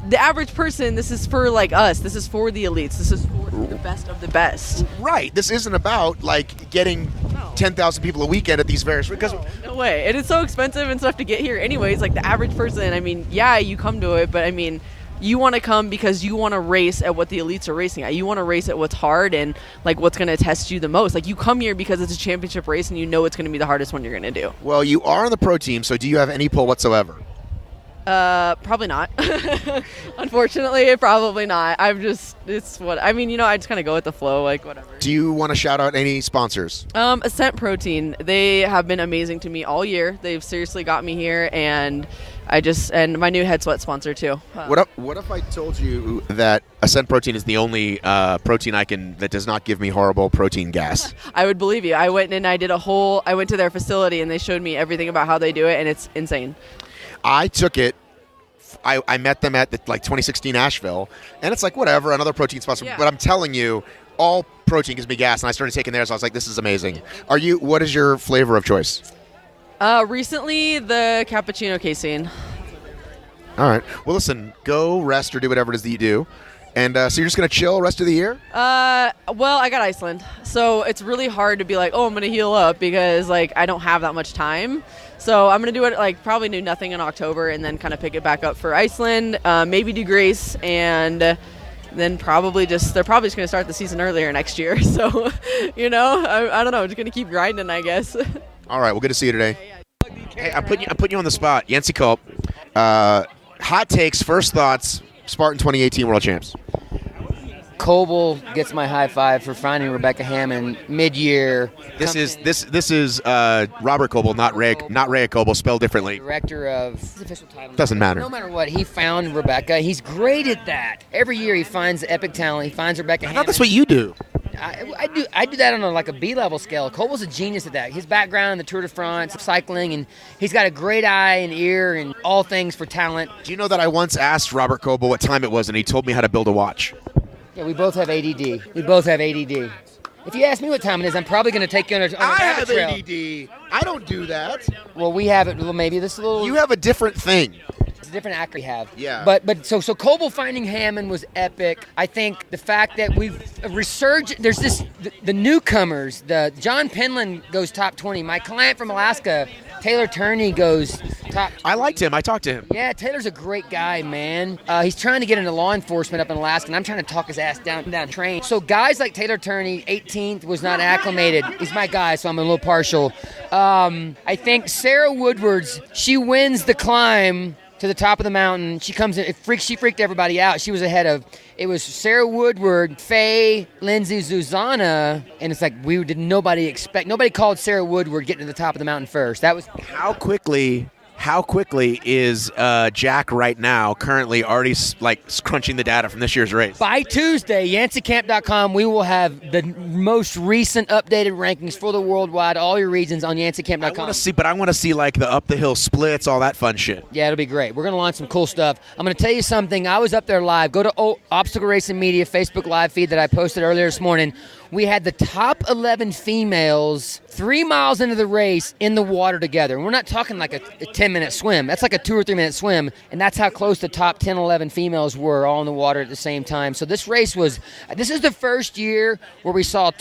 R: the average person, this is for like us. This is for the elites. This is for the best of the best.
S: Right. This isn't about like getting 10,000 people a weekend at these various because
R: no way. And it's so expensive and stuff to get here anyways. Like the average person, I mean, yeah, you come to it, but I mean, you want to come because you want to race at what the elites are racing at. You want to race at what's hard and like what's going to test you the most. Like you come here because it's a championship race and you know it's going to be the hardest one you're going to do.
S: Well, you are on the pro team, so do you have any pull whatsoever?
R: Probably not. Unfortunately, probably not. I just kind of go with the flow, like whatever.
S: Do you want to shout out any sponsors?
R: Ascent Protein. They have been amazing to me all year. They've seriously got me here, and and my new head sweat sponsor too.
S: What if I told you that Ascent Protein is the only protein that does not give me horrible protein gas?
R: I would believe you. I went and I went to their facility and they showed me everything about how they do it, and it's insane.
S: I took it. I met them at the 2016 Asheville, and it's like whatever, another protein sponsor. Yeah. But I'm telling you, all protein gives me gas, and I started taking theirs. So I was like, this is amazing. What is your flavor of choice?
R: Recently, the cappuccino casein.
S: All right. Well, listen, go rest or do whatever it is that you do. And so you're just going to chill the rest of the year?
R: Well, I got Iceland. So it's really hard to be like, oh, I'm going to heal up because I don't have that much time. So I'm going to do it probably do nothing in October and then kind of pick it back up for Iceland, maybe do Grace, and then they're probably just going to start the season earlier next year. So, I don't know. I'm just going to keep grinding, I guess.
S: All right. Well, good to see you today. Hey, I'm putting you on the spot. Yancy Culp. Hot takes, first thoughts, Spartan 2018 World Champs.
T: Kolbl gets my high five for finding Rebecca Hammond mid-year.
S: This is Robert Kolbl, not Rea Kolbl, spelled differently.
T: Director of his official title.
S: Doesn't matter.
T: No matter what, he found Rebecca. He's great at that. Every year he finds epic talent. He finds Rebecca Hammond.
S: I thought that's what you do.
T: I do that on a B-level scale. Kolbl's a genius at that. His background in the Tour de France, cycling, and he's got a great eye and ear and all things for talent.
S: Do you know that I once asked Robert Kolbl what time it was, and he told me how to build a watch?
T: Yeah, we both have ADD. If you ask me what time it is, I'm probably going to take you on a rabbit trail.
S: I have ADD. I don't do that.
T: Well, we have it. Well, maybe this little.
S: You have a different thing.
T: It's a different act we have.
S: Yeah.
T: But so Kolbl finding Hammond was epic. I think the fact that we've resurged. There's the newcomers. The John Penland goes top 20. My client from Alaska, Taylor Turney, goes top 20.
S: I liked him. I talked to him.
T: Yeah, Taylor's a great guy, man. He's trying to get into law enforcement up in Alaska, and I'm trying to talk his ass down train. So guys like Taylor Turney, 18th, was not acclimated. He's my guy, so I'm a little partial. I think Sarah Woodward's, she wins the climb to the top of the mountain. She comes in, she freaked everybody out. She was ahead of, it was Sarah Woodward, Faye, Lindsay, Zuzana, and it's like nobody called Sarah Woodward getting to the top of the mountain first. That was
S: how quickly is Jack right now currently already crunching the data from this year's race?
T: By Tuesday, yancycamp.com, we will have the most recent updated rankings for the worldwide, all your regions on yancycamp.com.
S: I want to see the up the hill splits, all that fun shit.
T: Yeah, it'll be great. We're going to launch some cool stuff. I'm going to tell you something. I was up there live. Go to Obstacle Racing Media Facebook live feed that I posted earlier this morning. We had the top 11 females 3 miles into the race in the water together. And we're not talking like a 10-minute swim. That's like a 2 or 3 minute swim. And that's how close the top 10, 11 females were all in the water at the same time. So this is the first year where we saw,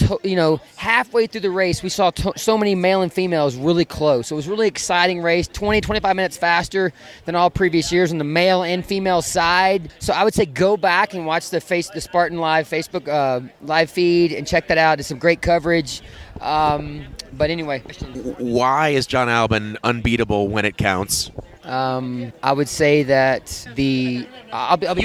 T: halfway through the race, we saw so many male and females really close. So it was a really exciting race, 20, 25 minutes faster than all previous years on the male and female side. So I would say go back and watch the Spartan Live Facebook live feed and check that out. It's some great coverage. But anyway.
S: Why is Jon Albon unbeatable when it counts?
T: I would say that
S: you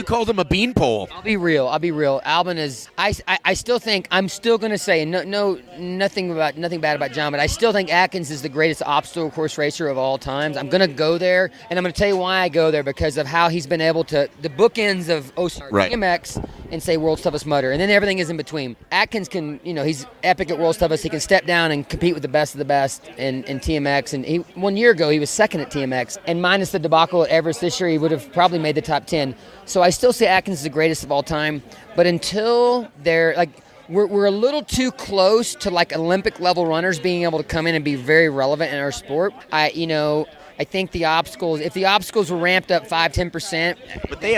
S: called him a beanpole.
T: I'll be real. Albon is. I still think. I'm still going to say nothing bad about Jon, but I still think Atkins is the greatest obstacle course racer of all times. I'm going to go there, and I'm going to tell you why I go there, because of how he's been able to the bookends of TMX and say world's toughest mudder, and then everything is in between. Atkins can, he's epic at world's toughest. He can step down and compete with the best of the best in TMX, and 1 year ago he was second at TMX, and minus the debacle at Everest this year, he would have probably made the top 10. So I still say Atkins is the greatest of all time, but until they're we're a little too close to like Olympic level runners being able to come in and be very relevant in our sport. I think if the obstacles were ramped up 5-10%.
S: But they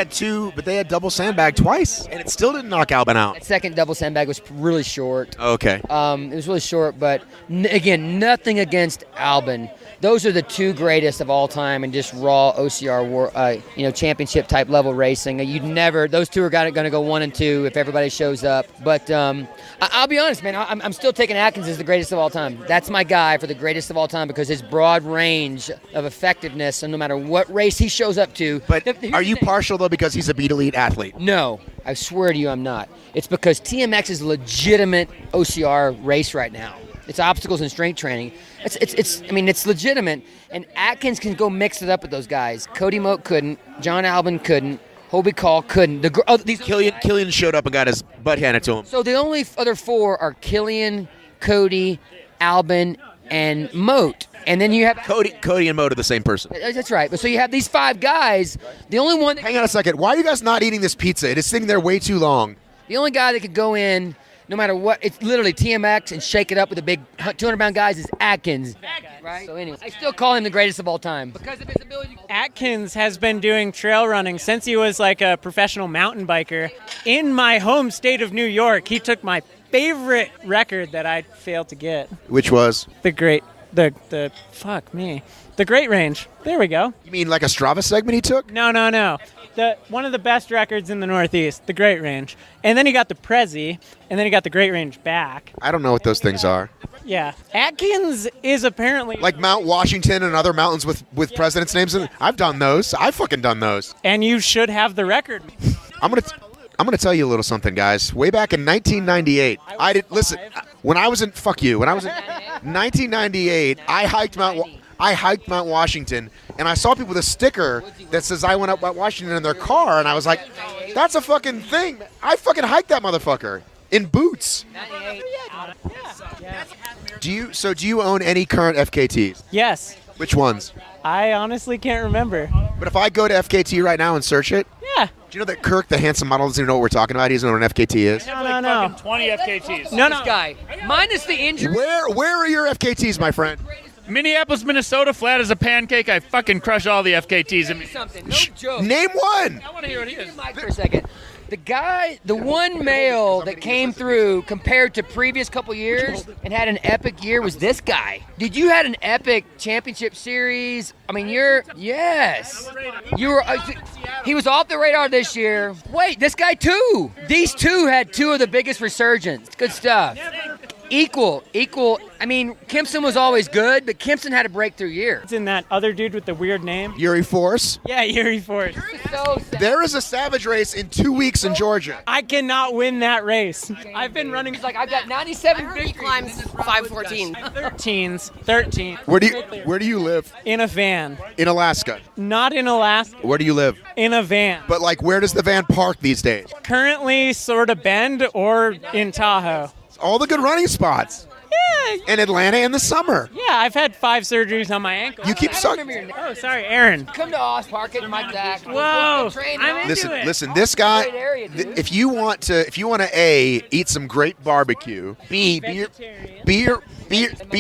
S: had double sandbag twice, and it still didn't knock Albon out.
T: That second double sandbag was really short.
S: Okay.
T: It was really short, but again, nothing against Albon. Those are the two greatest of all time in just raw OCR, championship type level racing. Those two are going to go 1 and 2 if everybody shows up. But I'll be honest, man, I'm still taking Atkins as the greatest of all time. That's my guy for the greatest of all time because his broad range of effectiveness, and no matter what race he shows up to.
S: But are you partial though because he's a beat elite athlete?
T: No, I swear to you, I'm not. It's because TMX is a legitimate OCR race right now. It's obstacles and strength training. It's legitimate, and Atkins can go mix it up with those guys. Cody Moat couldn't. Jon Albon couldn't. Hobie Call couldn't.
S: Killian showed up and got his butt handed to him.
T: So the only other 4 are Killian, Cody, Albon, and Moat. And then you have
S: Cody and Moat are the same person.
T: That's right. So you have these 5 guys. The only one.
S: Hang on a second. Why are you guys not eating this pizza? It is sitting there way too long.
T: The only guy that could go in, no matter what, it's literally TMX and shake it up with the big 200-pound guys is Atkins. Right? So anyway, I still call him the greatest of all time. Because of his ability.
U: Atkins has been doing trail running since he was like a professional mountain biker. In my home state of New York, he took my favorite record that I failed to get.
S: Which was?
U: The Great Range. There we go.
S: You mean like a Strava segment he took?
U: No. One of the best records in the Northeast, the Great Range. And then he got the Prezi, and then he got the Great Range back.
S: I don't know what those things are.
U: Yeah. Atkins is apparently...
S: Like Mount Washington and other mountains with presidents' names in it? I've done those. I've fucking done those.
U: And you should have the record.
S: I'm gonna tell you a little something, guys. Way back in 1998, when I was in 1998, I hiked Mount Washington, and I saw people with a sticker that says I went up Mount Washington in their car, and I was like, that's a fucking thing. I fucking hiked that motherfucker in boots. Do you own any current FKTs?
U: Yes.
S: Which ones?
U: I honestly can't remember.
S: But if I go to FKT right now and search it,
U: yeah.
S: Do you know that Kirk, the handsome model, doesn't even know what we're talking about? He doesn't know what an FKT is.
U: No.
K: 20 FKTs.
U: No.
T: This guy, minus the injury.
S: Where are your FKTs, my friend?
K: Minneapolis, Minnesota, flat as a pancake. I fucking crush all the FKTs.
T: No joke.
S: Name one.
K: I want to hear what he is.
T: For a second. The one male that came through compared to previous couple years and had an epic year was this guy. Dude, you had an epic championship series. I mean, he was off the radar this year. Wait, this guy too. These two had 2 of the biggest resurgence. Good stuff. Equal. I mean, Kempson was always good, but Kempson had a breakthrough year.
U: It's in that other dude with the weird name.
S: Yuri Force?
U: Yeah, Yuri Force.
S: There is a Savage race in 2 weeks in Georgia.
U: I cannot win that race. I've been running.
T: He's like, I've got 97 victories.
R: He climbs 514.
U: 13.
S: Where do you live?
U: In a van.
S: In Alaska?
U: Not in Alaska.
S: Where do you live?
U: In a van.
S: But like, where does the van park these days?
U: Currently sort of Bend or in Tahoe.
S: All the good running spots.
U: Yeah.
S: In Atlanta in the summer.
U: Yeah, I've had 5 surgeries on my ankle.
S: You keep sucking.
U: Oh, sorry, Aaron.
T: Come to Oz, park it, Mike Dack.
U: Whoa.
S: Listen, this guy, if you want to A, eat some great barbecue, B, be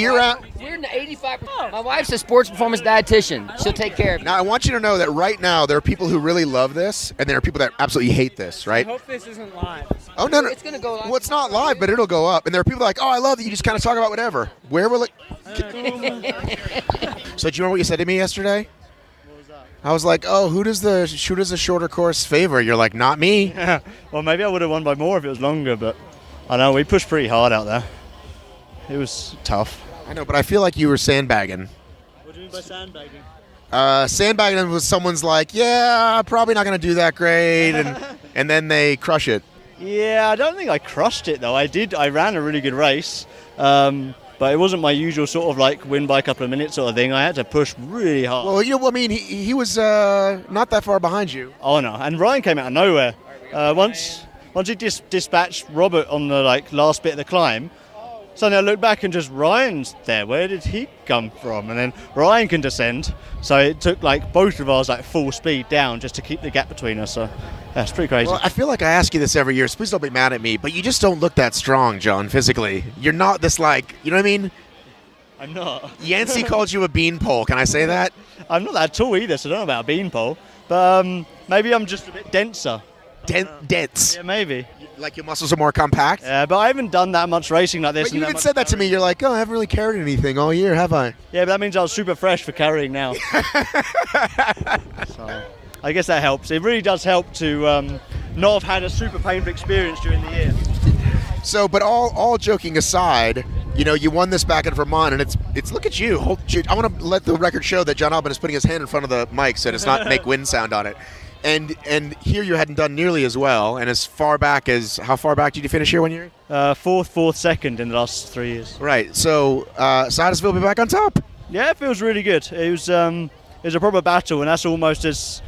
S: around.
T: We're in the 85%. My wife's a sports performance dietitian. She'll take care of you.
S: Now, I want you to know that right now there are people who really love this, and there are people that absolutely hate this, right?
U: I hope this isn't live.
S: Oh, no.
T: It's going to go live.
S: Well, it's not live, but it'll go up. And there are people like, oh, I love that you just kind of talk about whatever. Where will it... So do you remember what you said to me yesterday?
V: What was that?
S: I was like, oh, who does the shorter course favor? You're like, not me.
V: Yeah. Well, maybe I would have won by more if it was longer, but I know we pushed pretty hard out there. It was tough.
S: I know, but I feel like you were sandbagging.
V: What do you mean by sandbagging?
S: Sandbagging was someone's like, yeah, probably not going to do that great, and then they crush it.
V: Yeah, I don't think I crushed it, though. I ran a really good race, but it wasn't my usual sort of like win by a couple of minutes sort of thing. I had to push really hard.
S: Well, I mean, he was not that far behind you.
V: Oh, no, and Ryan came out of nowhere. Once he dispatched Robert on the last bit of the climb, suddenly I look back and just Ryan's there. Where did he come from? And then Ryan can descend. So it took like both of us like full speed down just to keep the gap between us. So yeah, it's pretty crazy.
S: Well, I feel like I ask you this every year, so please don't be mad at me, but you just don't look that strong, Jon, physically. You're not this like, you know what I mean?
V: I'm not.
S: Yancy called you a beanpole. Can I say that?
V: I'm not that tall either, so I don't know about a beanpole. But maybe I'm just a bit denser.
S: Dense?
V: Yeah, maybe.
S: Like your muscles are more compact?
V: Yeah, but I haven't done that much racing like this.
S: But you even said that to me. You're like, oh, I haven't really carried anything all year, have I?
V: Yeah, but that means I was super fresh for carrying now. So I guess that helps. It really does help to not have had a super painful experience during the year.
S: So, but all joking aside, you know, you won this back in Vermont, and it's look at you. I want to let the record show that Jon Albon is putting his hand in front of the mic so it does not make wind sound on it. And here you hadn't done nearly as well. And as far back as, how far back did you finish here 1 year?
V: Fourth, second in the last 3 years.
S: Right. So how does it feel to be back on top?
V: Yeah, it feels really good. It was a proper battle, and that's almost as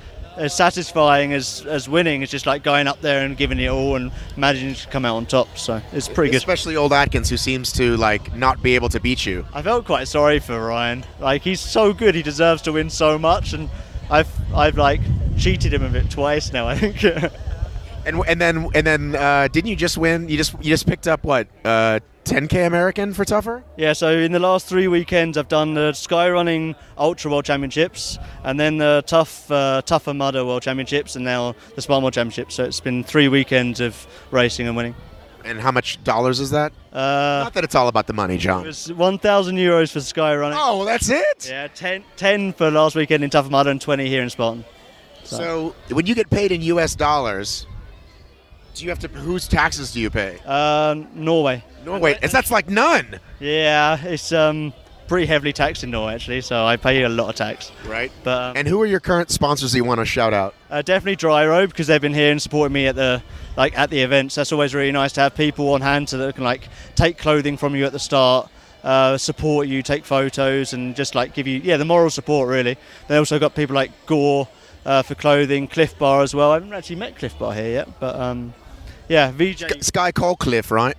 V: satisfying as winning. It's just like going up there and giving it all and managing to come out on top. So it's pretty good.
S: Especially old Atkins, who seems to like not be able to beat you.
V: I felt quite sorry for Ryan. Like, he's so good, he deserves to win so much, and I've like cheated him a bit twice now, I think.
S: and then didn't you just win? You just picked up what 10K American for Tougher?
V: Yeah, so in the last 3 weekends I've done the Skyrunning Ultra World Championships, and then the Tougher Mudder World Championships, and now the Spartan World Championships. So it's been 3 weekends of racing and winning.
S: And how much dollars is that? Not that it's all about the money, Jon.
V: It was €1,000 for Skyrunning.
S: Oh, well, that's it?
V: Yeah, 10 for last weekend in Tougher Mudder and 20 here in Spartan.
S: So when you get paid in US dollars, do you have to? Whose taxes do you pay?
V: Norway.
S: Norway. That's like none.
V: Yeah, it's pretty heavily taxed in Norway actually, so I pay a lot of tax.
S: Right.
V: But
S: and who are your current sponsors that you want to shout out?
V: Definitely Dry Robe, because they've been here and supported me at the events. That's always really nice to have people on hand so that can like take clothing from you at the start, support you, take photos, and just like give you the moral support really. They also got people like Gore for clothing, Cliff Bar as well. I haven't actually met Cliff Bar here yet, but VJ.
S: Sky Call Cliff, right?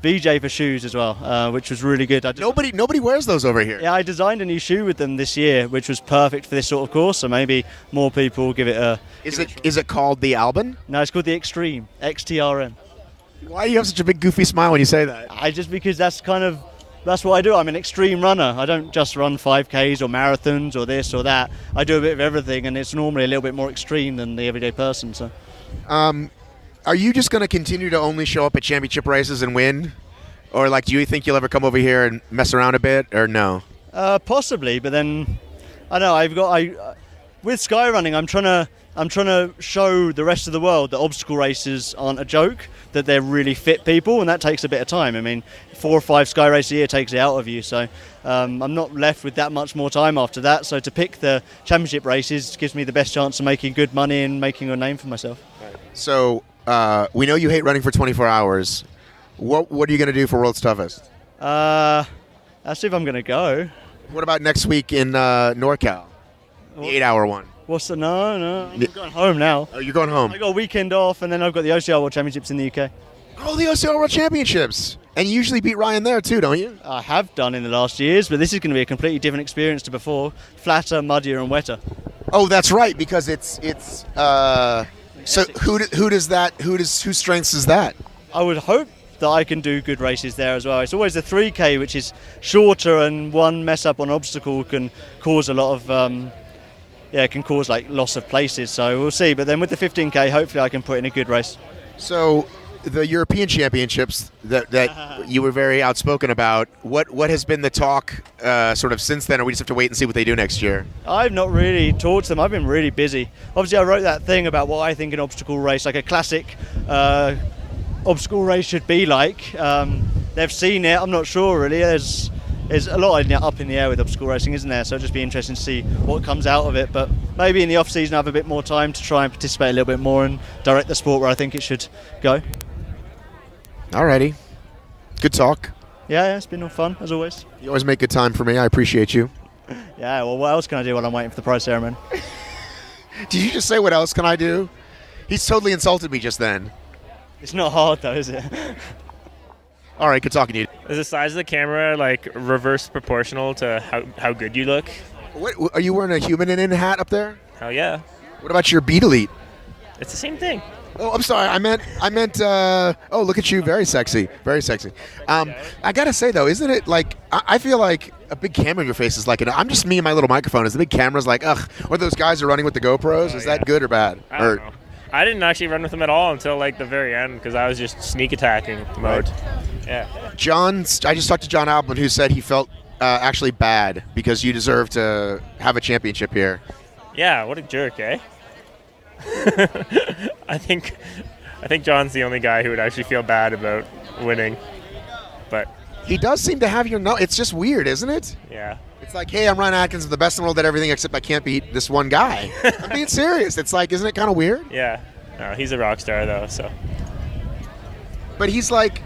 V: VJ for shoes as well, which was really good.
S: Nobody wears those over here.
V: Yeah, I designed a new shoe with them this year, which was perfect for this sort of course. So maybe more people will give it a.
S: Is it called the Albon?
V: No, it's called the Extreme, XTRM.
S: Why do you have such a big goofy smile when you say that?
V: Because that's what I do. I'm an extreme runner. I don't just run 5Ks or marathons or this or that. I do a bit of everything, and it's normally a little bit more extreme than the everyday person. So.
S: Are you just going to continue to only show up at championship races and win? Or do you think you'll ever come over here and mess around a bit, or no?
V: Possibly, but then I know with skyrunning I'm trying to show the rest of the world that obstacle races aren't a joke, that they're really fit people, and that takes a bit of time. I mean, 4 or 5 sky races a year takes it out of you, so I'm not left with that much more time after that. So to pick the championship races gives me the best chance of making good money and making a name for myself.
S: So we know you hate running for 24 hours. What are you going to do for World's Toughest?
V: I'll see if I'm going to go.
S: What about next week in NorCal? The 8-hour one.
V: No. I'm going home now.
S: Oh, you're going home?
V: I got a weekend off, and then I've got the OCR World Championships in the UK.
S: Oh, the OCR World Championships. And you usually beat Ryan there too, don't you?
V: I have done in the last years, but this is going to be a completely different experience to before. Flatter, muddier, and wetter.
S: Oh, that's right, because it's so whose strengths is that?
V: I would hope that I can do good races there as well. It's always the 3K, which is shorter, and one mess up on obstacle can cause a lot of it can cause like loss of places. So we'll see. But then with the 15K, hopefully I can put in a good race.
S: So the European Championships that you were very outspoken about, what has been the talk sort of since then, or we just have to wait and see what they do next year?
V: I've not really talked to them. I've been really busy. Obviously I wrote that thing about what I think an obstacle race, like a classic obstacle race should be like. They've seen it. I'm not sure really. There's a lot up in the air with obstacle racing, isn't there? So it'll just be interesting to see what comes out of it. But maybe in the off season I have a bit more time to try and participate a little bit more and direct the sport where I think it should go.
S: Alrighty. Good talk.
V: Yeah, it's been fun as always.
S: You always make good time for me. I appreciate you.
V: Yeah, well, what else can I do while I'm waiting for the prize ceremony?
S: Did you just say what else can I do? He's totally insulted me just then.
V: It's not hard though, is it?
S: All right, good talking to you.
C: Is the size of the camera like reverse proportional to how good you look?
S: What, are you wearing a human in hat up there?
C: Hell yeah.
S: What about your Beat Elite?
C: It's the same thing.
S: Oh, I'm sorry. I meant. Oh, look at you, very sexy, very sexy. I gotta say though, isn't it like? I feel like a big camera in your face is like. I'm just me and my little microphone. Is the big camera's like, ugh? Or those guys are running with the GoPros? Is that good or bad?
C: I don't know. I didn't actually run with them at all until like the very end because I was just sneak attacking mode. Right. Yeah.
S: I just talked to Jon Albon, who said he felt actually bad because you deserve to have a championship here.
C: Yeah, what a jerk, eh? I think John's the only guy who would actually feel bad about winning, but
S: he does seem to have your no. It's just weird, isn't it?
C: Yeah.
S: It's like, hey, I'm Ryan Atkins, I'm the best in the world at everything, except I can't beat this one guy. I'm being serious. It's like, isn't it kind of weird?
C: Yeah. No, he's a rock star though, so.
S: But he's like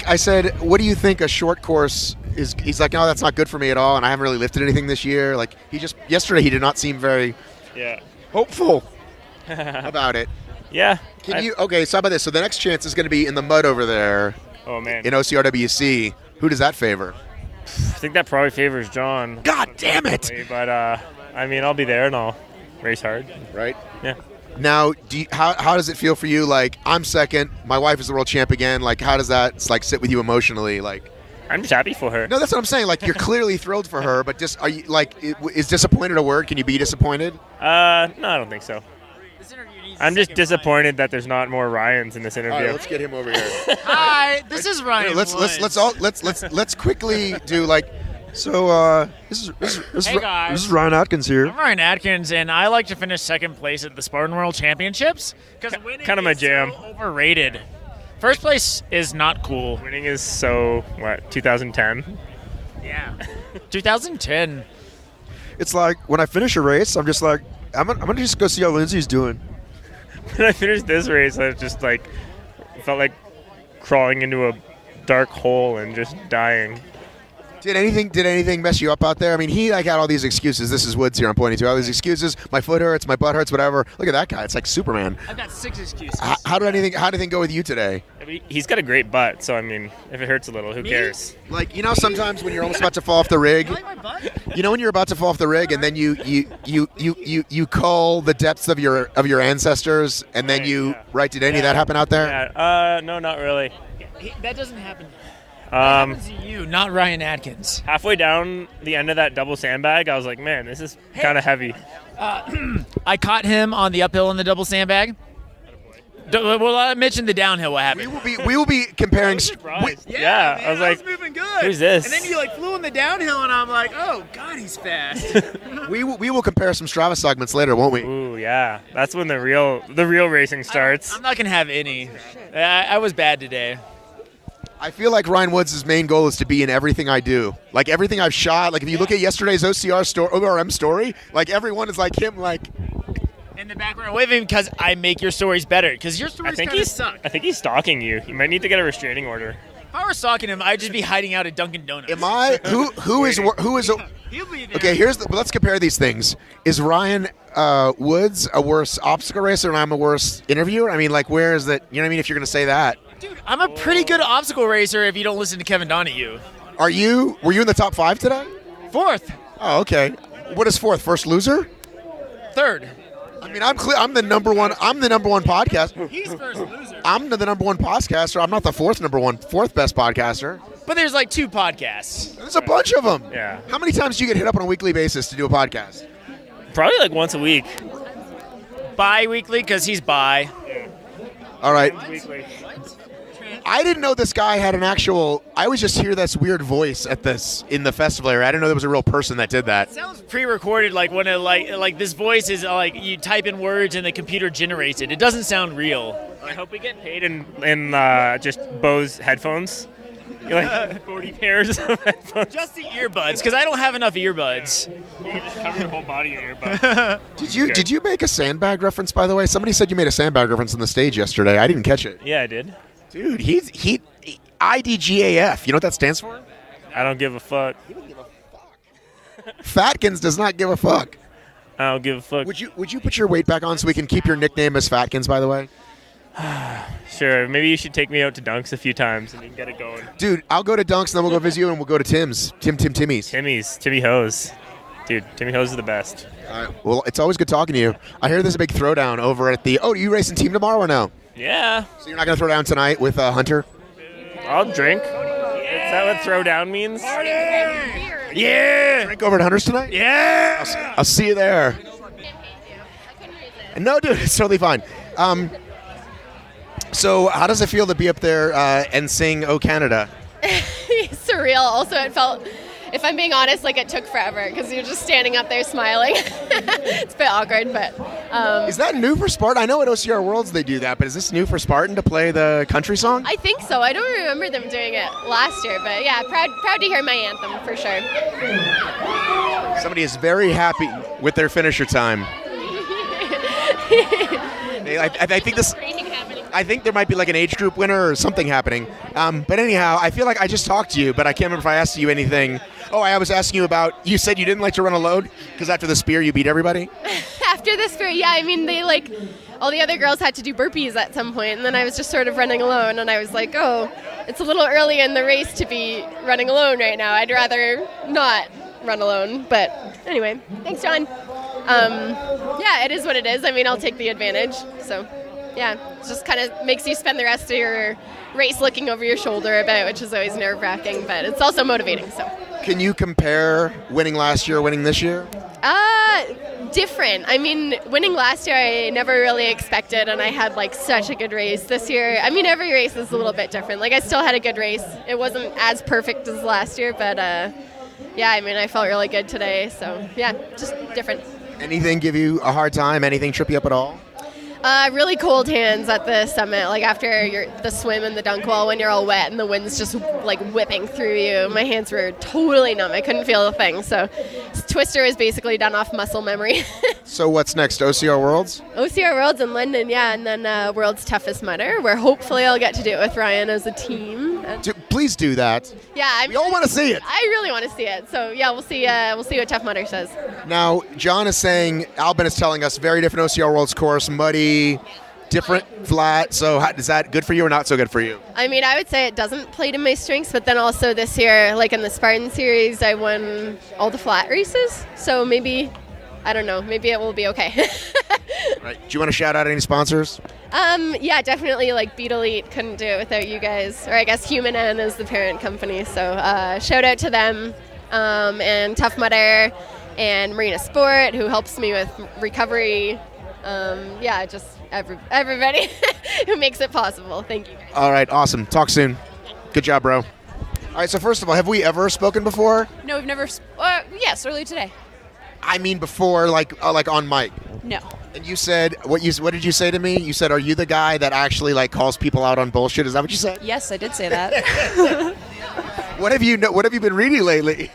S: I said, what do you think a short course is? He's like, no, that's not good for me at all, and I haven't really lifted anything this year. Like yesterday he did not seem very hopeful about it.
C: Yeah.
S: So how about this? So the next chance is going to be in the mud over there.
C: Oh man.
S: In OCRWC. Who does that favor?
C: I think that probably favors John.
S: God damn it!
C: But I mean, I'll be there and I'll race hard.
S: Right.
C: Yeah.
S: Now, how does it feel for you? Like, I'm second. My wife is the world champ again. Like, how does that like sit with you emotionally? Like,
C: I'm just happy for her.
S: No, that's what I'm saying. Like, you're clearly thrilled for her, but just are you like, is disappointed a word? Can you be disappointed?
C: No, I don't think so. I'm just disappointed that there's not more Ryans in this interview.
S: All right, let's get him over here.
N: Hi, this is Ryan.
S: Let's quickly do like. So this is Ryan Atkins here.
N: I'm Ryan Atkins, and I like to finish second place at the Spartan World Championships because winning
C: kind of my jam.
N: So overrated. First place is not cool.
C: Winning is so 2010.
N: Yeah, 2010.
F: It's like when I finish a race, I'm just like, I'm gonna just go see how Lindsay's doing.
C: When I finished this race, I just like felt like crawling into a dark hole and just dying.
S: Did anything mess you up out there? I mean, he like had all these excuses. This is Woods here. I'm pointing to all these excuses. My foot hurts. My butt hurts. Whatever. Look at that guy. It's like Superman.
N: I've got 6 excuses.
S: How did anything go with you today?
C: I mean, he's got a great butt, so I mean, if it hurts a little, who cares?
S: Like, you know, sometimes when you're almost about to fall off the rig,
N: you like my butt?
S: You know when you're about to fall off the rig, and then you cull the depths of your ancestors, and then Did any of that happen out there?
C: Yeah. No, not really.
N: That doesn't happen. That happens to you, not Ryan Atkins.
C: Halfway down the end of that double sandbag, I was like, man, this is kind of heavy.
N: I caught him on the uphill in the double sandbag. Well, I mentioned the downhill. What happened?
S: We will be comparing.
C: Yeah,
N: man,
C: I was like,
N: moving good.
C: Who's this?
N: And then you like flew in the downhill, and I'm like, oh god, he's fast.
S: we will compare some Strava segments later, won't we?
C: Ooh, yeah. That's when the real racing starts.
N: I'm not gonna have any. I was bad today.
S: I feel like Ryan Woods' main goal is to be in everything I do. Like everything I've shot. Like if you look at yesterday's ORM story, like everyone is like him. Like
N: in the background waving because I make your stories better. Because your stories kind of suck.
C: I think he's stalking you. You might need to get a restraining order.
N: If I were stalking him, I'd just be hiding out at Dunkin' Donuts.
S: Am I? Who is?
N: He'll be there.
S: Okay, let's compare these things. Is Ryan Woods a worse obstacle racer and I'm a worse interviewer? I mean, like, where is that? You know what I mean? If you're going to say that.
N: Dude, I'm a pretty good obstacle racer if you don't listen to Kevin Donahue.
S: Were you in the top 5 today?
N: 4th.
S: Oh, okay. What is 4th? First loser?
N: 3rd.
S: I mean, I'm the number one. I'm the number one podcast.
N: He's first loser.
S: I'm the number one podcaster. I'm not the fourth best podcaster.
N: But there's like 2 podcasts.
S: There's a bunch of them.
C: Yeah.
S: How many times do you get hit up on a weekly basis to do a podcast?
C: Probably like once a week.
N: Bi-weekly because he's bi.
C: Yeah.
S: All right.
C: Weekly.
S: I didn't know this guy had an actual. I always just hear this weird voice in the festival area. I didn't know there was a real person that did that.
N: It sounds pre-recorded, like when it like this voice is like you type in words and the computer generates it. It doesn't sound real.
C: I hope we get paid in just Bose headphones. Like 40 pairs of headphones.
N: Just the earbuds, because I don't have enough earbuds.
C: You can just cover your whole body in earbuds.
S: Did you make a sandbag reference, by the way? Somebody said you made a sandbag reference on the stage yesterday. I didn't catch it.
C: Yeah, I did.
S: Dude, he IDGAF. You know what that stands for?
C: I don't give a fuck.
S: Fatkins does not give a fuck.
C: I don't give a fuck.
S: Would you put your weight back on so we can keep your nickname as Fatkins, by the way?
C: Sure, maybe you should take me out to Dunks a few times and we can get it going.
S: Dude, I'll go to Dunks and then we'll go visit you and we'll go to Timmy's.
C: Timmy Hose. Dude, Timmy Hose is the best.
S: All right. Well, it's always good talking to you. I hear there's a big throwdown over at the... Oh, are you racing team tomorrow or no?
C: Yeah.
S: So you're not going to throw down tonight with Hunter?
C: I'll drink. Is that what throw down means?
S: Yeah! Drink over at Hunter's tonight?
C: Yeah!
S: I'll see you there. No, dude, it's totally fine. So how does it feel to be up there and sing "Oh Canada"?
B: Surreal. Also, it felt, if I'm being honest, like it took forever because you're just standing up there smiling. It's a bit awkward, but...
S: Is that new for Spartan? I know at OCR Worlds they do that, but is this new for Spartan to play the country song?
B: I think so. I don't remember them doing it last year, but yeah, proud to hear my anthem for sure.
S: Somebody is very happy with their finisher time. I think there might be like an age group winner or something happening. But anyhow, I feel like I just talked to you, but I can't remember if I asked you anything. Oh, I was asking you about, you said you didn't like to run a load because after the spear you beat everybody?
B: After the spear, yeah, I mean, they like, all the other girls had to do burpees at some point, and then I was just sort of running alone, and I was like, oh, it's a little early in the race to be running alone right now. I'd rather not run alone. But anyway, thanks, Jon. Yeah, it is what it is. I mean, I'll take the advantage, so... Yeah, it just kind of makes you spend the rest of your race looking over your shoulder a bit, which is always nerve-wracking, but it's also motivating. So,
S: can you compare winning last year, winning this year?
B: Different. I mean, winning last year I never really expected, and I had like such a good race. This year, I mean, every race is a little bit different. Like I still had a good race. It wasn't as perfect as last year, but yeah, I mean, I felt really good today. So yeah, just different.
S: Anything give you a hard time? Anything trip you up at all?
B: Really cold hands at the summit, like after the swim and the dunk wall when you're all wet and the wind's just like whipping through you. My hands were totally numb. I couldn't feel a thing. So Twister is basically done off muscle memory.
S: So what's next? OCR Worlds?
B: OCR Worlds in London, yeah, and then World's Toughest Mudder, where hopefully I'll get to do it with Ryan as a team.
S: Please do that.
B: Yeah,
S: we all want to see it.
B: I really want to see it. So yeah, we'll see what Tough Mudder says.
S: Now, Jon is saying, Albon is telling us, very different OCR Worlds course, muddy, different, flat. So is that good for you or not so good for you?
B: I mean, I would say it doesn't play to my strengths, but then also this year, like in the Spartan series, I won all the flat races. So maybe, I don't know, maybe it will be okay.
S: Right. Do you want to shout out any sponsors?
B: Yeah, definitely. Like Beat Elite couldn't do it without you guys, or I guess Human N is the parent company. So shout out to them, and Tough Mudder, and Marina Sport, who helps me with recovery. Yeah, just everybody who makes it possible. Thank you.
S: All right, awesome. Talk soon. Good job, bro. All right, so first of all, have we ever spoken before?
G: No, we've never. Yes, earlier today.
S: I mean, before, like on mic.
G: No.
S: And you said what did you say to me? You said, "Are you the guy that actually like calls people out on bullshit?" Is that what you said?
G: Yes, I did say that.
S: What have you been reading lately?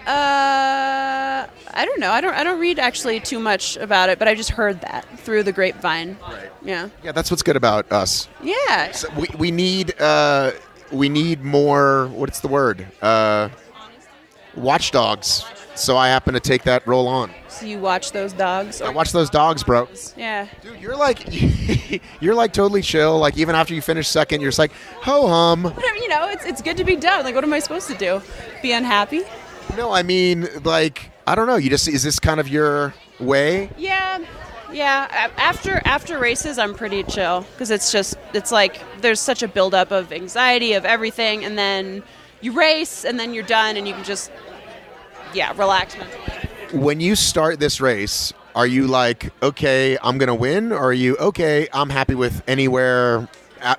G: I don't know. I don't read actually too much about it, but I just heard that through the grapevine.
S: Right.
G: Yeah.
S: Yeah, that's what's good about us.
G: Yeah.
S: So we need more. What's the word? Watchdogs. So I happen to take that role on.
G: So you watch those dogs?
S: I watch those dogs, bro.
G: Yeah.
S: Dude, you're like totally chill. Like even after you finish second, you're just like, ho hum.
G: But you know, it's good to be done. Like, what am I supposed to do? Be unhappy?
S: No, I mean, like, I don't know. Is this kind of your way?
G: Yeah. After races, I'm pretty chill because it's like there's such a buildup of anxiety of everything, and then you race, and then you're done, and you can just relax mentally.
S: When you start this race, are you like, okay, I'm gonna win, or are you okay? I'm happy with anywhere,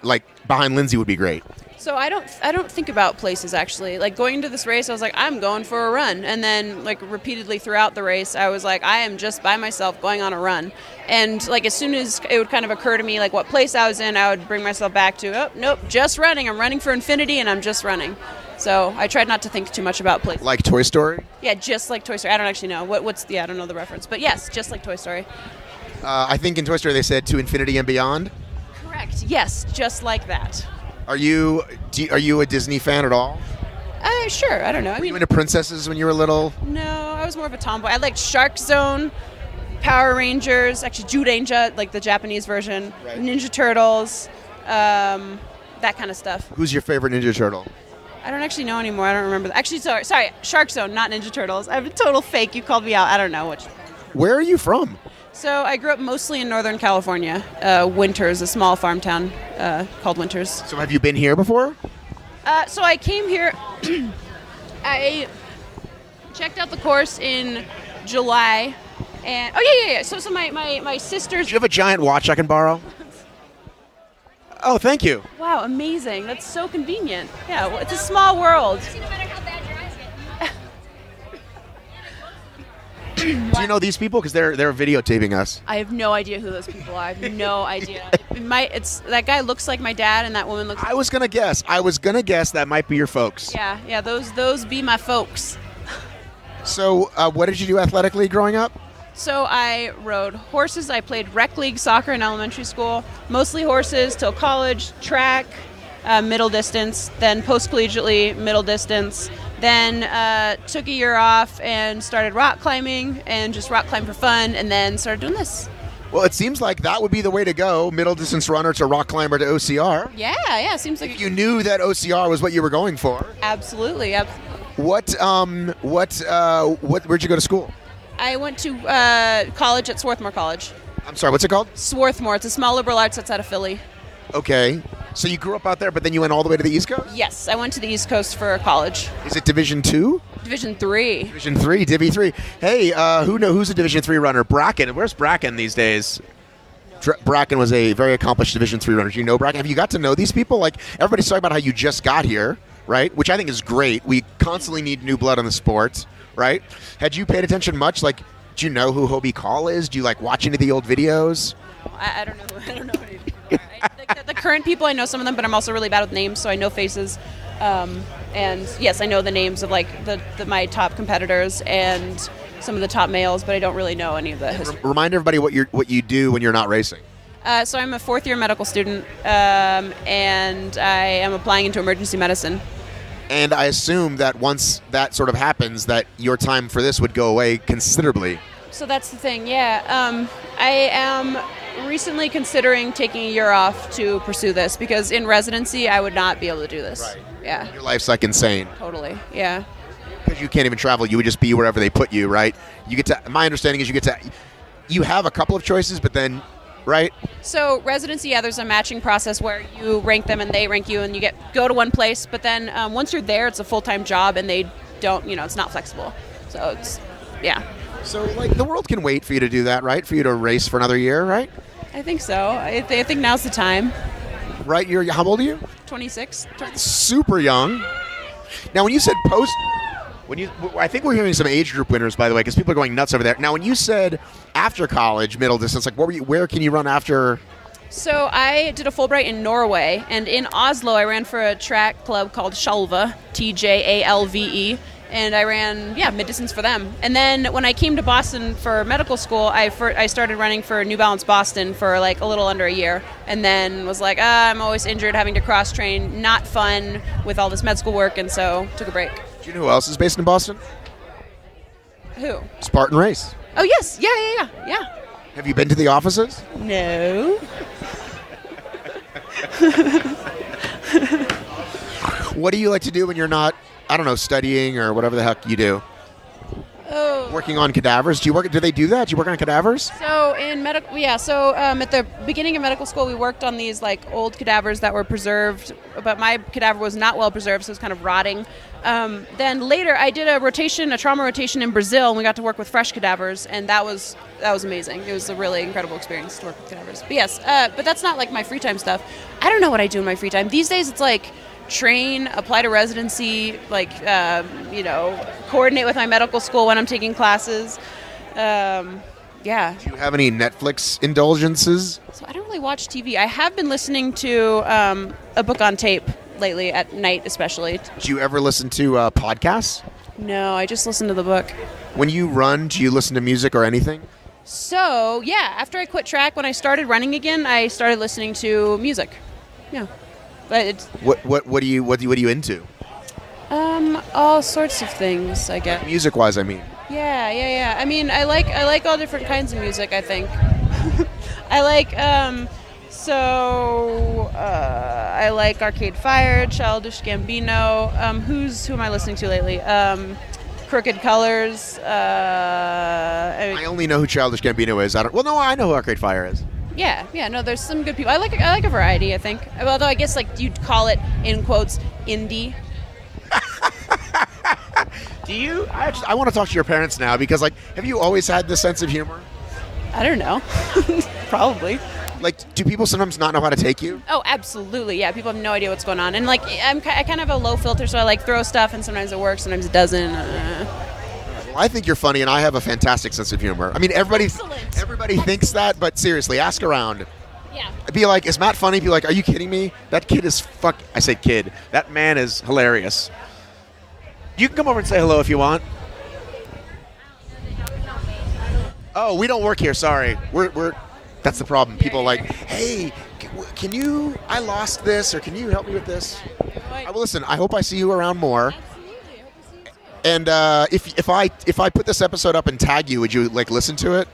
S: like behind Lindsay would be great.
G: So I don't think about places actually. Like going into this race, I was like, I'm going for a run, and then like repeatedly throughout the race, I was like, I am just by myself going on a run. And like as soon as it would kind of occur to me like what place I was in, I would bring myself back to, oh nope, just running. I'm running for infinity, and I'm just running. So I tried not to think too much about places.
S: Like Toy Story?
G: Yeah, just like Toy Story. I don't actually know I don't know the reference, but yes, just like Toy Story.
S: I think in Toy Story they said to infinity and beyond.
G: Correct. Yes, just like that.
S: Are you a Disney fan at all?
G: Sure. I don't know.
S: Were you into princesses when you were little?
G: No, I was more of a tomboy. I liked Shark Zone, Power Rangers, actually Judanger, like the Japanese version, Ninja Turtles, that kind of stuff.
S: Who's your favorite Ninja Turtle?
G: I don't actually know anymore. I don't remember. Actually, sorry, Shark Zone, not Ninja Turtles. I'm a total fake. You called me out. I don't know which.
S: Where are you from?
G: So I grew up mostly in Northern California. Winters, a small farm town called Winters.
S: So have you been here before?
G: So I came here. I checked out the course in July, and yeah. So my sisters.
S: Do you have a giant watch I can borrow? Oh, thank you.
G: Wow, amazing! That's so convenient. Yeah, well, it's a small world.
S: Do you know these people? Because they're videotaping us.
G: I have no idea who those people are. I have no idea. It's that guy looks like my dad, and that woman looks.
S: I was gonna guess that might be your folks.
G: Yeah. Those be my folks.
S: So, what did you do athletically growing up?
G: So I rode horses. I played rec league soccer in elementary school, mostly horses till college, track, middle distance, then post-collegiately middle distance. Then took a year off and started rock climbing and just rock climb for fun, and then started doing this.
S: Well, it seems like that would be the way to go, middle distance runner to rock climber to OCR.
G: Yeah, seems like
S: if you knew that OCR was what you were going for.
G: Absolutely.
S: Where'd you go to school?
G: I went to college at Swarthmore College.
S: I'm sorry, what's it called?
G: Swarthmore. It's a small liberal arts outside of Philly.
S: Okay. So you grew up out there, but then you went all the way to the East Coast?
G: Yes, I went to the East Coast for college.
S: Is it Division 2?
G: Division 3.
S: Division 3, Divi 3. Hey, who's a Division 3 runner? Bracken. Where's Bracken these days? Bracken was a very accomplished Division 3 runner. Do you know Bracken? Have you got to know these people? Like, everybody's talking about how you just got here, right? Which I think is great. We constantly need new blood on the sport, right? Had you paid attention much? Like, do you know who Hobie Call is? Do you like watch any of the old videos?
G: I don't know. I don't know any people. The current people, I know some of them, but I'm also really bad with names, so I know faces. And yes, I know the names of like my top competitors and some of the top males, but I don't really know any of the history.
S: Remind everybody what you do when you're not racing.
G: So I'm a fourth-year medical student, and I am applying into emergency medicine.
S: And I assume that once that sort of happens, that your time for this would go away considerably.
G: So that's the thing, yeah. I am recently considering taking a year off to pursue this because in residency I would not be able to do this.
S: Right.
G: Yeah.
S: Your life's like insane.
G: Totally, yeah.
S: Because you can't even travel. You would just be wherever they put you, right? My understanding is you have a couple of choices, but then, right?
G: So residency, yeah, there's a matching process where you rank them and they rank you and you go to one place, but then once you're there, it's a full-time job and they don't, it's not flexible. So it's, yeah.
S: So, like, the world can wait for you to do that, right? For you to race for another year, right?
G: I think so. I think now's the time.
S: Right? How old are you?
G: 26.
S: Super young. Now, when you said I think we're hearing some age group winners, by the way, because people are going nuts over there. Now, when you said after college, middle distance, like, where can you run after?
G: So I did a Fulbright in Norway, and in Oslo, I ran for a track club called Tjalve, TJALVE. And I ran, mid-distance for them. And then when I came to Boston for medical school, I started running for New Balance Boston for like a little under a year. And then was like, I'm always injured, having to cross-train, not fun with all this med school work, and so took a break.
S: Do you know who else is based in Boston?
G: Who?
S: Spartan Race.
G: Oh, yes. Yeah.
S: Have you been to the offices?
G: No.
S: What do you like to do when you're not, I don't know, studying or whatever the heck you do?
G: Oh.
S: Working on cadavers? Do they do that? Do you work on cadavers?
G: So in medical, at the beginning of medical school, we worked on these like old cadavers that were preserved, but my cadaver was not well preserved, so it was kind of rotting. Then later, I did a trauma rotation in Brazil, and we got to work with fresh cadavers, and that was amazing. It was a really incredible experience to work with cadavers. But yes, but that's not like my free time stuff. I don't know what I do in my free time. These days, it's like train, apply to residency, like, coordinate with my medical school when I'm taking classes. Yeah.
S: Do you have any Netflix indulgences?
G: So I don't really watch TV. I have been listening to a book on tape lately, at night especially.
S: Do you ever listen to podcasts?
G: No, I just listen to the book.
S: When you run, do you listen to music or anything?
G: So, yeah, after I quit track, when I started running again, I started listening to music. Yeah. But it's,
S: what are you into?
G: all sorts of things, I guess.
S: Music-wise, I mean.
G: Yeah. I mean, I like all different kinds of music, I think. I like I like Arcade Fire, Childish Gambino. Who am I listening to lately? Crooked Colors.
S: I only know who Childish Gambino is. I know who Arcade Fire is.
G: Yeah. No, there's some good people. I like a variety, I think. Although I guess like you'd call it in quotes indie.
S: Do you? I want to talk to your parents now because like, have you always had this sense of humor?
G: I don't know. Probably.
S: Like, do people sometimes not know how to take you?
G: Oh, absolutely. Yeah, people have no idea what's going on. And like, I kind of have a low filter, so I like throw stuff, and sometimes it works, sometimes it doesn't.
S: Well, I think you're funny, and I have a fantastic sense of humor. I mean, everybody thinks that, but seriously, ask around.
G: Yeah.
S: Be like, is Matt funny? Be like, are you kidding me? That kid is I say kid. That man is hilarious. You can come over and say hello if you want. Oh, we don't work here. Sorry. We're. That's the problem. People are like, hey, can you? I lost this, or can you help me with this? Well, listen. I hope I see you around more. And if I put this episode up and tag you, would you like listen to it?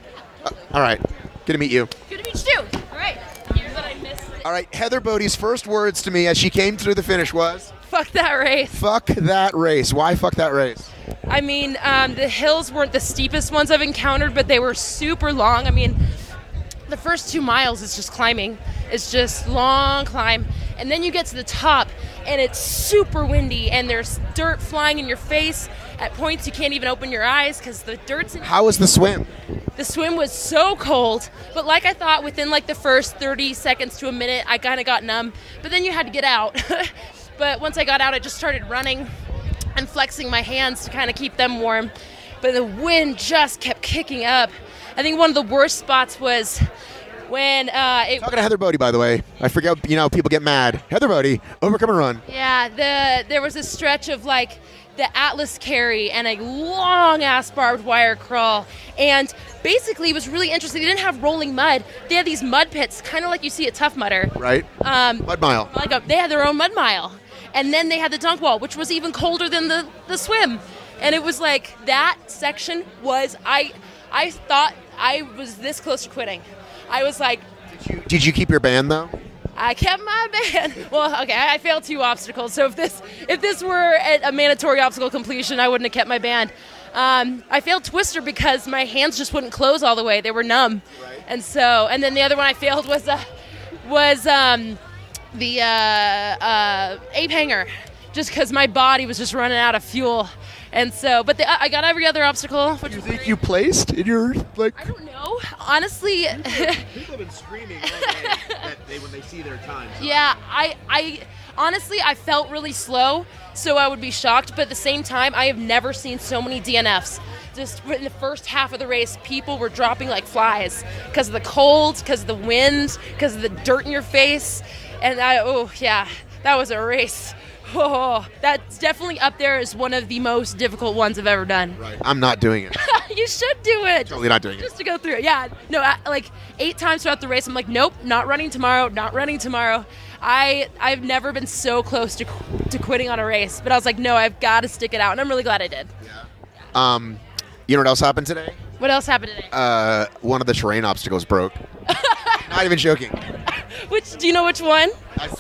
S: All right. Good to meet you.
B: Good to meet you too. All right. Here's what I missed.
S: All right. Heather Bode's first words to me as she came through the finish was,
O: Fuck that race.
S: Fuck that race. Why fuck that race?
O: I mean, the hills weren't the steepest ones I've encountered, but they were super long. I mean, the first 2 miles is just climbing. It's just long climb. And then you get to the top, and it's super windy, and there's dirt flying in your face. At points, you can't even open your eyes because the dirt's in your
S: How was the swim?
O: The swim was so cold, but like I thought, within like the first 30 seconds to a minute, I kind of got numb. But then you had to get out. But once I got out, I just started running and flexing my hands to kind of keep them warm. But the wind just kept kicking up. I think one of the worst spots was when
S: Talking to Heather Bode, by the way. I forget, people get mad. Heather Bode, overcome and run.
O: Yeah, there was a stretch of like the Atlas carry and a long-ass barbed wire crawl. And basically, it was really interesting. They didn't have rolling mud. They had these mud pits, kind of like you see at Tough Mudder.
S: Right. Mud mile.
O: They had their own mud mile. And then they had the dunk wall, which was even colder than the swim. And it was like, that section was, I thought I was this close to quitting. I was like...
S: Did you keep your band, though?
O: I kept my band. Well, okay, I failed 2 obstacles. So if this were a mandatory obstacle completion, I wouldn't have kept my band. I failed Twister because my hands just wouldn't close all the way. They were numb. Right. And then the other one I failed was the ape hanger, just because my body was just running out of fuel. And so, but I got every other obstacle.
S: Do you think you placed in your, like...
O: I don't know. Honestly...
S: People have been screaming all day when they see their time. So.
O: Yeah, I honestly, I felt really slow, so I would be shocked. But at the same time, I have never seen so many DNFs. Just in the first half of the race, people were dropping like flies because of the cold, because of the wind, because of the dirt in your face. And that was a race. Oh, that's definitely up there as one of the most difficult ones I've ever done.
S: Right. I'm not doing it.
O: You should do it.
S: Totally not doing it.
O: Just to go through it. Yeah. No, like 8 times throughout the race, I'm like, nope, not running tomorrow. I've never been so close to quitting on a race, but I was like, no, I've got to stick it out, and I'm really glad I did.
S: Yeah. You know what else happened today?
O: What else happened today?
S: One of the terrain obstacles broke. Not even joking.
O: Do you know which one?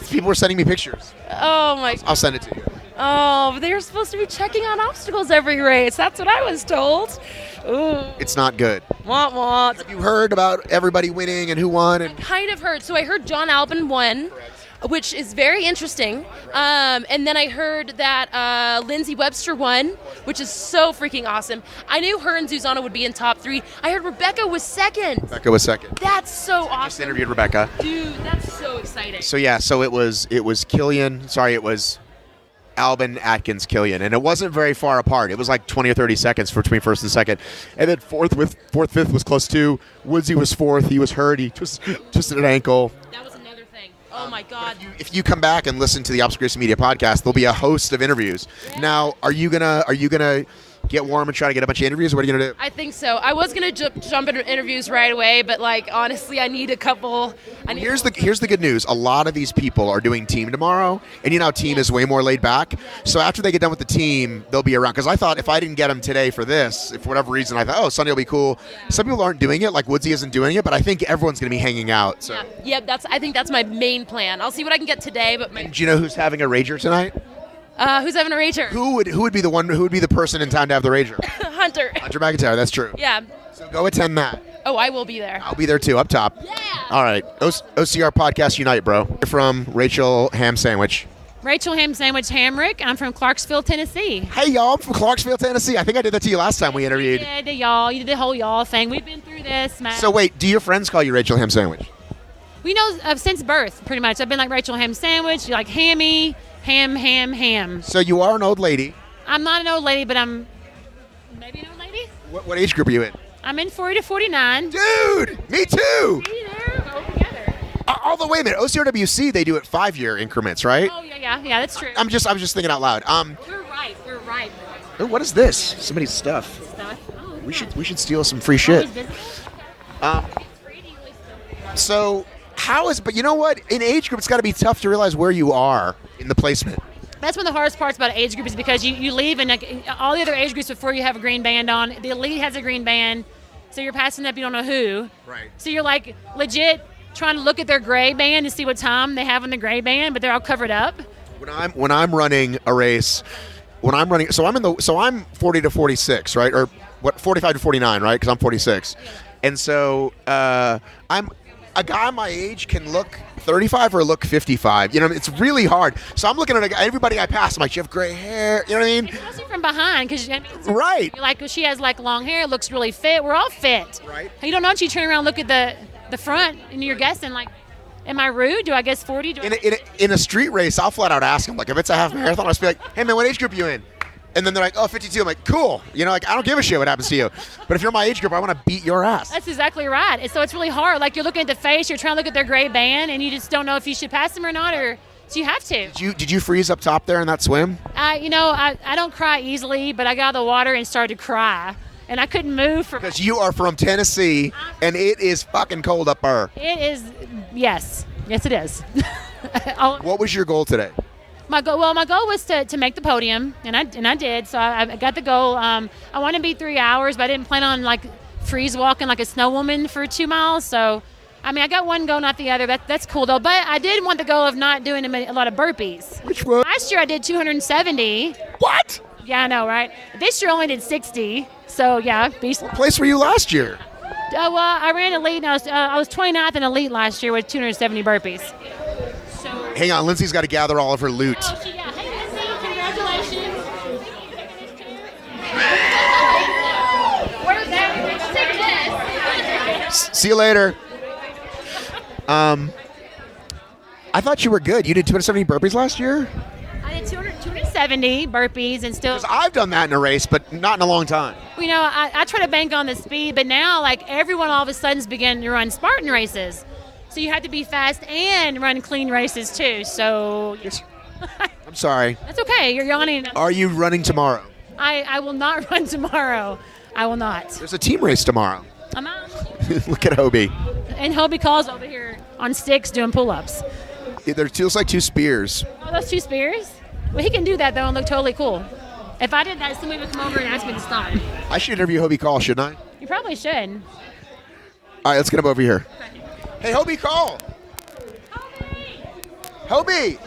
S: People were sending me pictures.
O: Oh my!
S: I'll send it to you.
O: Oh, but they were supposed to be checking on obstacles every race. That's what I was told. Ooh.
S: It's not good.
O: Wah, wah.
S: Have you heard about everybody winning and who won?
O: I kind of heard. So I heard Jon Albon won. Correct. Which is very interesting. And then I heard that Lindsay Webster won, which is so freaking awesome. I knew her and Zuzana would be in top 3. I heard Rebecca was second. That's so awesome.
S: I just interviewed Rebecca.
O: Dude, that's so exciting.
S: So it was Killian. Sorry, it was Albon, Atkins, Killian, and it wasn't very far apart. It was like 20 or 30 seconds between first and second. And then fourth, fifth was close too. Woodsy was fourth. He was hurt. He twisted an ankle.
O: That was another thing. Oh my God.
S: If you come back and listen to the Obscure Racing Media podcast, there'll be a host of interviews. Yeah. Now, are you gonna get warm and try to get a bunch of interviews? What are you going to do?
D: I think so. I was going to jump into interviews right away, but like honestly, I need a couple.
S: Here's the good news. A lot of these people are doing team tomorrow, and you know how team is way more laid back. So after they get done with the team, they'll be around. Because I thought if I didn't get them today for this, if for whatever reason I thought, oh, Sunday will be cool. Some people aren't doing it, like Woodsy isn't doing it, but I think everyone's going to be hanging out. So.
D: Yeah, I think that's my main plan. I'll see what I can get today, but
S: Do you know who's having a rager tonight?
D: Who's having a rager?
S: Who would be the person in town to have the rager?
D: Hunter.
S: Hunter McIntyre. That's true.
D: Yeah.
S: So go attend that.
D: Oh, I will be there.
S: I'll be there too, up top. Yeah. All right. OCR Podcast Unite, bro. You're from Rachel Ham Sandwich.
D: Rachel Ham Sandwich Hamrick. I'm from Clarksville, Tennessee.
S: Hey, y'all. I'm from Clarksville, Tennessee. I think I did that to you last time we interviewed.
D: You did, y'all. You did the whole y'all thing. We've been through this, man.
S: So wait, do your friends call you Rachel Ham Sandwich?
D: We know since birth, pretty much. I've been like Rachel Ham Sandwich, like Hammy, Ham.
S: So you are an old lady.
D: I'm not an old lady, but I'm maybe an old lady.
S: What age group are you in?
D: I'm in 40 to 49.
S: Dude, me too. Although, wait a minute, OCRWC, they do it 5-year increments, right?
D: Oh, yeah, that's true.
S: I was just thinking out loud.
D: We're right.
S: Oh, what is this? Somebody's stuff.
D: Oh,
S: we should steal some free shit. So, but you know what? In age group, it's got to be tough to realize where you are in the placement.
D: That's one of the hardest parts about age group is because you leave and all the other age groups before you have a green band on. The elite has a green band, so you're passing up, you don't know who.
S: Right.
D: So you're like legit trying to look at their gray band to see what time they have on the gray band, but they're all covered up.
S: When I'm running a race, so I'm 40 to 46, right? Or what? 45 to 49, right? Because I'm 46, and so I'm. A guy my age can look 35 or look 55. You know, it's really hard. So I'm looking at everybody I pass. I'm like, you have gray hair. You know what I mean?
D: Especially from behind, because
S: right.
D: You're like, she has like long hair, looks really fit. We're all fit.
S: Right.
D: You don't know until you turn around, and look at the front, and you're guessing like, am I rude? Do I guess 40?
S: In a street race, I'll flat out ask them. Like, if it's a half marathon, I'll just be like, hey man, what age group are you in? And then they're like, oh, 52. I'm like, cool. You know, like, I don't give a shit what happens to you. But if you're my age group, I want to beat your ass.
D: That's exactly right. And so it's really hard. Like, you're looking at the face, you're trying to look at their gray band, and you just don't know if you should pass them or not, so you have to.
S: Did you freeze up top there in that swim?
D: I don't cry easily, but I got out of the water and started to cry. And I couldn't move.
S: Because you are from Tennessee, and it is fucking cold up there.
D: It is, yes. Yes, it is.
S: What was your goal today?
D: My goal was to make the podium, and I did. So I got the goal. I wanted to be 3 hours, but I didn't plan on like freeze walking like a snow woman for 2 miles. So, I mean, I got one goal, not the other. That's cool though. But I did want the goal of not doing a lot of burpees.
S: Which one?
D: Last year I did 270.
S: What?
D: Yeah, I know, right? This year I only did 60. So yeah.
S: What place were you last year?
D: Well, I ran elite, and I was 29th in elite last year with 270 burpees.
S: Hang on, Lindsay's got to gather all of her loot.
D: Hey, Lindsay, congratulations. Where's that?
S: See you later. I thought you were good. You did 270 burpees last year?
D: I did 270 burpees and still.
S: Because I've done that in a race, but not in a long time.
D: You know, I try to bank on the speed, but now, like, everyone all of a sudden is beginning to run Spartan races. So you have to be fast and run clean races too. So
S: I'm sorry.
D: That's okay. You're yawning.
S: Are you running tomorrow?
D: I will not run tomorrow. I will not.
S: There's a team race tomorrow.
D: I'm out.
S: Look at Hobie.
D: And Hobie Call's over here on sticks doing pull-ups.
S: There feels like 2 spears.
D: Oh, those 2 spears? Well, he can do that though and look totally cool. If I did that, somebody would come over and ask me to stop.
S: I should interview Hobie Call, shouldn't I?
D: You probably should.
S: All right, let's get him over here. Hey, Hobie Call. Hobie,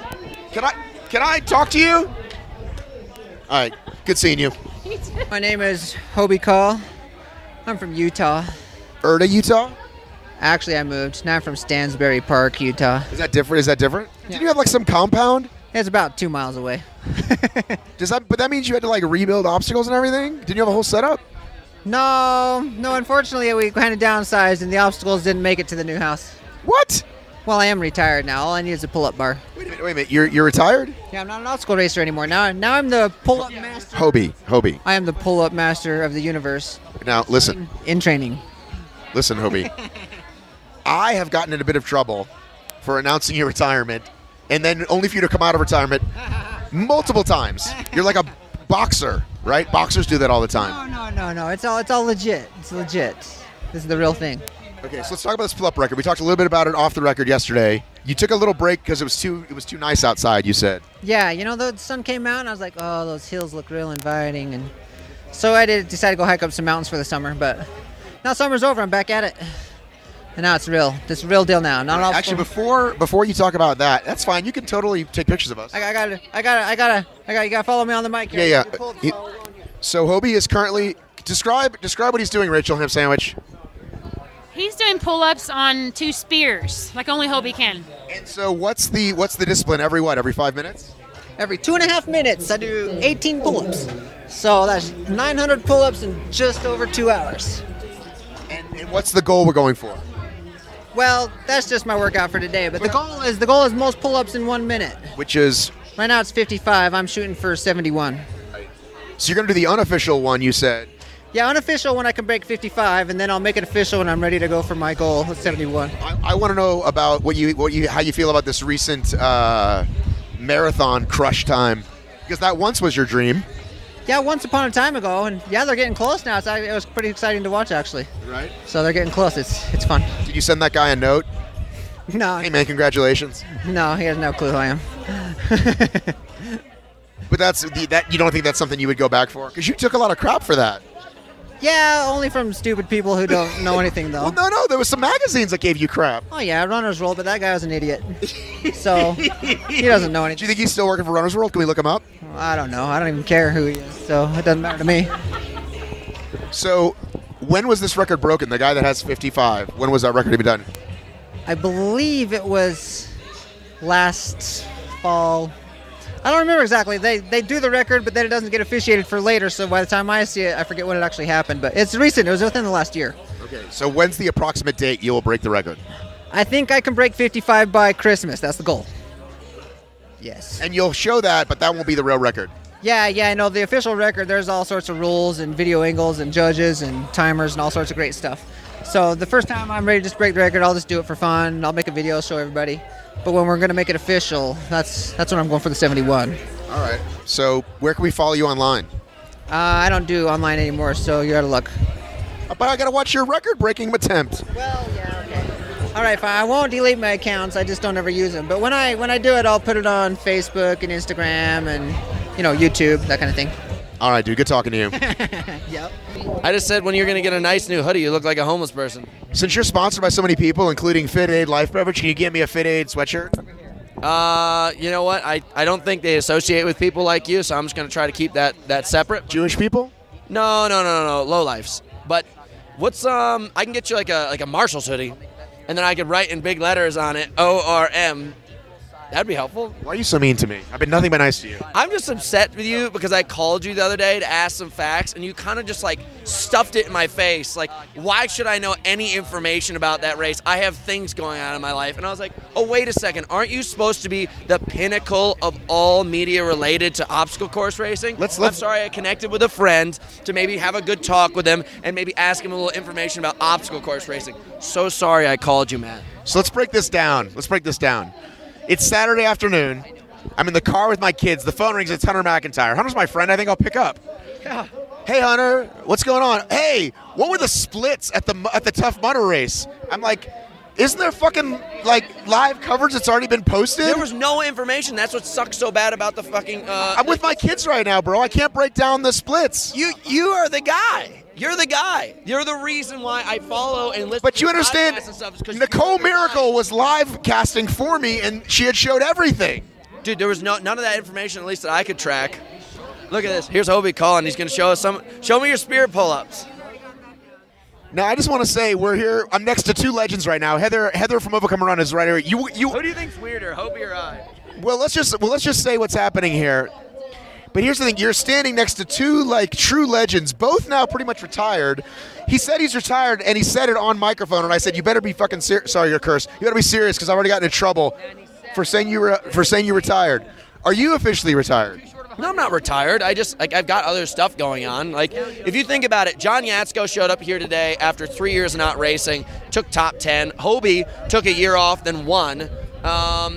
S: can I talk to you? All right, good seeing you.
E: My name is Hobie Call. I'm from Utah.
S: Utah?
E: Actually, I moved. Now I'm from Stansbury Park, Utah.
S: Is that different? Yeah. Did you have like some compound?
E: It's about 2 miles away.
S: But that means you had to like rebuild obstacles and everything? Didn't you have a whole setup?
E: No, unfortunately we kind of downsized and the obstacles didn't make it to the new house.
S: What?
E: Well, I am retired now. All I need is a pull-up bar.
S: Wait a minute. You're retired?
E: Yeah, I'm not an obstacle racer anymore. Now I'm the pull-up master.
S: Hobie.
E: I am the pull-up master of the universe.
S: Now, listen.
E: In training.
S: Listen, Hobie. I have gotten in a bit of trouble for announcing your retirement, and then only for you to come out of retirement multiple times. You're like a boxer. right? Boxers do that all the time.
E: No. It's all legit. It's legit. This is the real thing.
S: Okay, so let's talk about this pull-up record. We talked a little bit about it off the record yesterday. You took a little break because it was too nice outside, you said.
E: Yeah, the sun came out and I was like, oh, those hills look real inviting. And so I decided to go hike up some mountains for the summer. But now summer's over. I'm back at it. And now it's real. It's a real deal now. Not all.
S: Actually, before you talk about that, that's fine. You can totally take pictures of us.
E: I gotta. You gotta follow me on the mic here.
S: Yeah. So Hobie is currently describe what he's doing. Rachel Ham Sandwich.
D: He's doing pull-ups on 2 spears, like only Hobie can.
S: And so what's the discipline? Every 5 minutes?
E: Every 2.5 minutes, I do 18 pull-ups. So that's 900 pull-ups in just over 2 hours.
S: And what's the goal we're going for?
E: Well, that's just my workout for today. But the goal is most pull-ups in 1 minute.
S: Which is?
E: Right now it's 55. I'm shooting for 71.
S: So you're going to do the unofficial one, you said.
E: Yeah, unofficial when I can break 55, and then I'll make it official when I'm ready to go for my goal at 71.
S: I want to know about how you feel about this recent marathon crush time, because that once was your dream.
E: Yeah, once upon a time ago, and yeah, they're getting close now. It was pretty exciting to watch, actually.
S: Right.
E: So they're getting close. It's fun.
S: Did you send that guy a note?
E: No.
S: Hey man, congratulations.
E: No, he has no clue who I am.
S: But that you don't think that's something you would go back for? Because you took a lot of crap for that.
E: Yeah, only from stupid people who don't know anything, though.
S: Well, no, there was some magazines that gave you crap.
E: Oh, yeah, Runner's World, but that guy was an idiot. So, he doesn't know anything.
S: Do you think he's still working for Runner's World? Can we look him up?
E: I don't know. I don't even care who he is, so it doesn't matter to me.
S: So, when was this record broken? The guy that has 55, when was that record to be done?
E: I believe it was last fall. I don't remember exactly. They do the record, but then it doesn't get officiated for later, so by the time I see it, I forget when it actually happened. But it's recent. It was within the last year.
S: Okay, so when's the approximate date you will break the record?
E: I think I can break 55 by Christmas. That's the goal. Yes.
S: And you'll show that, but that won't be the real record.
E: Yeah, I know. The official record, there's all sorts of rules and video angles and judges and timers and all sorts of great stuff. So the first time I'm ready to just break the record, I'll just do it for fun. I'll make a video, show everybody. But when we're going to make it official, that's when I'm going for the 71.
S: All right. So where can we follow you online?
E: I don't do online anymore, so you're out of luck.
S: But I got to watch your record-breaking attempt.
E: Well, yeah, okay. All right, fine. I won't delete my accounts. I just don't ever use them. But when I do it, I'll put it on Facebook and Instagram and, YouTube, that kind of thing.
S: All right, dude. Good talking to you.
E: Yep.
H: I just said when you're going to get a nice new hoodie, you look like a homeless person.
S: Since you're sponsored by so many people, including Fit Aid Life Beverage, can you get me a Fit Aid sweatshirt?
H: You know what? I don't think they associate with people like you, so I'm just going to try to keep that separate.
S: Jewish people?
H: No. Low lifes. But what's I can get you like a Marshall's hoodie, and then I could write in big letters on it ORM. That'd be helpful.
S: Why are you so mean to me? I've been nothing but nice to you.
H: I'm just upset with you because I called you the other day to ask some facts, and you kind of just stuffed it in my face. Like, why should I know any information about that race? I have things going on in my life. And I was like, oh, wait a second. Aren't you supposed to be the pinnacle of all media related to obstacle course racing? I'm sorry, I connected with a friend to maybe have a good talk with him and maybe ask him a little information about obstacle course racing. So sorry I called you, man.
S: So let's break this down. It's Saturday afternoon. I'm in the car with my kids. The phone rings. It's Hunter McIntyre. Hunter's my friend. I think I'll pick up. Yeah. Hey, Hunter. What's going on? Hey, what were the splits at the Tough Mudder race? I'm like, isn't there fucking live coverage that's already been posted?
H: There was no information. That's what sucks so bad about the fucking.
S: I'm with my kids right now, bro. I can't break down the splits.
H: You are the guy. You're the guy. You're the reason why I follow and listen.
S: But you understand, Nicole Mericle was live casting for me, and she had showed everything.
H: Dude, there was none of that information, at least that I could track. Look at this. Here's Hobie Call, and he's going to show us show me your spirit pull-ups.
S: Now, I just want to say we're here. I'm next to two legends right now. Heather from Overcome Run is right here.
H: Who do you think's weirder, Hobie or I?
S: Well, let's just say what's happening here. But here's the thing. You're standing next to two, true legends, both now pretty much retired. He said he's retired, and he said it on microphone, and I said, you better be fucking serious. Sorry, your curse. You better be serious, because I've already gotten in trouble for saying you retired. Are you officially retired?
H: No, I'm not retired. I've got other stuff going on. If you think about it, John Yatsko showed up here today after 3 years of not racing, took top 10. Hobie took a year off, then won.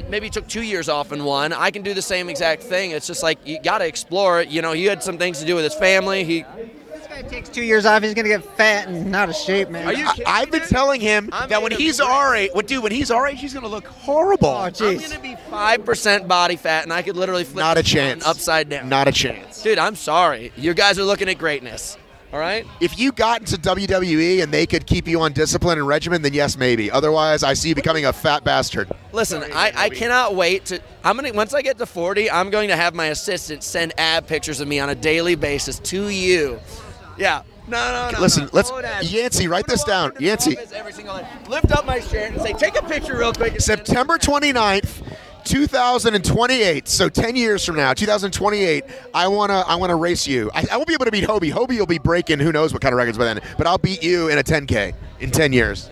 H: Maybe took 2 years off in one. I can do the same exact thing. It's just like you got to explore it. You know, he had some things to do with his family.
E: This guy takes 2 years off. He's gonna get fat and out of shape, man.
S: Are you kidding? I've been telling him that when he's our age, when he's our age, he's gonna look horrible.
E: Oh, jeez.
H: I'm gonna be 5% body fat, and I could literally flip
S: Not a chance.
H: upside down.
S: Not a chance.
H: Dude, I'm sorry. You guys are looking at greatness. All right?
S: If you got into WWE and they could keep you on discipline and regimen, then yes, maybe. Otherwise, I see you becoming a fat bastard.
H: Listen, I cannot wait to. once I get to 40, I'm going to have my assistant send ab pictures of me on a daily basis to you. Yeah. No.
S: Listen, let's Yancy, write this down. Yancy,
H: Every single day. Lift up my shirt and say, take a picture real quick.
S: September 29th, 2028. So 10 years from now, 2028, I wanna race you. I won't be able to beat Hobie. Hobie will be breaking who knows what kind of records by then. But I'll beat you in a 10K in 10 years.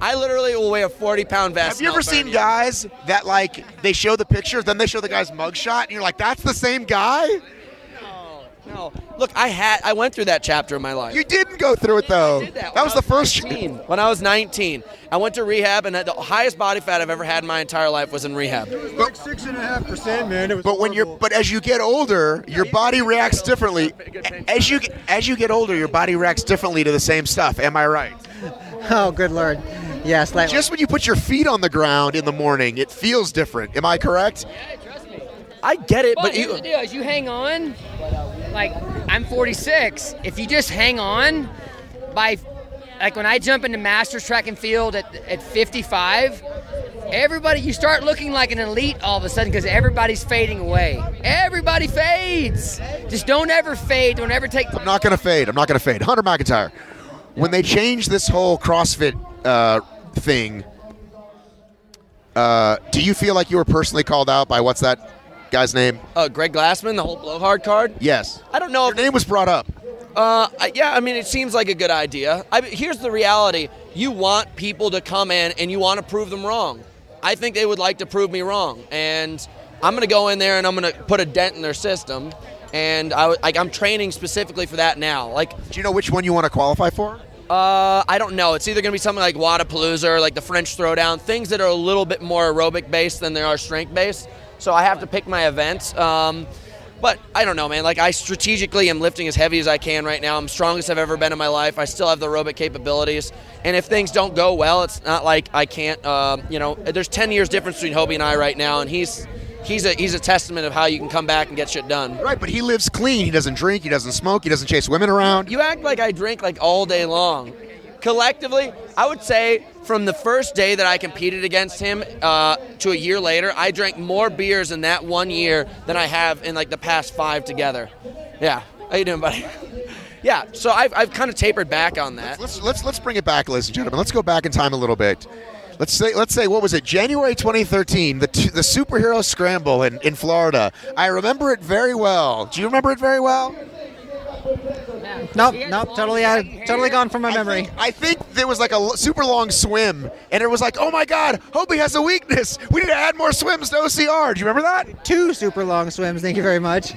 H: I literally will weigh a 40-pound vest.
S: Have you ever seen guys that like they show the pictures, then they show the guy's mugshot, and you're like, that's the same guy?
H: No. Look, I went through that chapter in my life.
S: You didn't go through it though. That was the first.
H: When I was 19, I went to rehab, and the highest body fat I've ever had in my entire life was in rehab.
F: It was like 6.5%, man. It was
S: but as you get older, your body reacts differently. As you get older, your body reacts differently to the same stuff. Am I right?
E: Oh, good Lord. Yes.
S: Just when you put your feet on the ground in the morning, it feels different. Am I correct?
H: I get it,
T: Well,
H: but
T: here's the deal: is you hang on. Like, I'm 46. If you just hang on, when I jump into Masters track and field at 55, you start looking like an elite all of a sudden because everybody's fading away. Everybody fades. Just don't ever fade. Don't ever take.
S: I'm not gonna fade. Hunter McIntyre. When they changed this whole CrossFit thing, do you feel like you were personally called out by what's that guy's name?
H: Greg Glassman, the whole blowhard card?
S: Yes.
H: I don't know
S: if your name was brought up.
H: Yeah, I mean, it seems like a good idea. Here's the reality. You want people to come in and you want to prove them wrong. I think they would like to prove me wrong. And I'm going to go in there and I'm going to put a dent in their system. And I'm training specifically for that now. Do
S: you know which one you want to qualify for?
H: I don't know. It's either going to be something like Wadapalooza or like the French Throwdown, things that are a little bit more aerobic based than they are strength based. So I have to pick my events. But I don't know, man. I strategically am lifting as heavy as I can right now. I'm strongest I've ever been in my life. I still have the aerobic capabilities. And if things don't go well, it's not like I can't, there's 10 years difference between Hobie and I right now. And he's a testament of how you can come back and get shit done.
S: Right, but he lives clean. He doesn't drink. He doesn't smoke. He doesn't chase women around.
H: You act like I drink all day long. Collectively, I would say from the first day that I competed against him to a year later, I drank more beers in that 1 year than I have in the past 5 together. Yeah. How you doing, buddy? Yeah. So I've kind of tapered back on that.
S: Let's bring it back, ladies and gentlemen. Let's go back in time a little bit. Let's say what was it? January 2013, the superhero scramble in Florida. I remember it very well. Do you remember it very well?
E: Nope, totally gone from my memory.
S: I think there was a super long swim, and it was oh my God, Hobie has a weakness. We need to add more swims to OCR. Do you remember that?
E: 2 super long swims, thank you very much.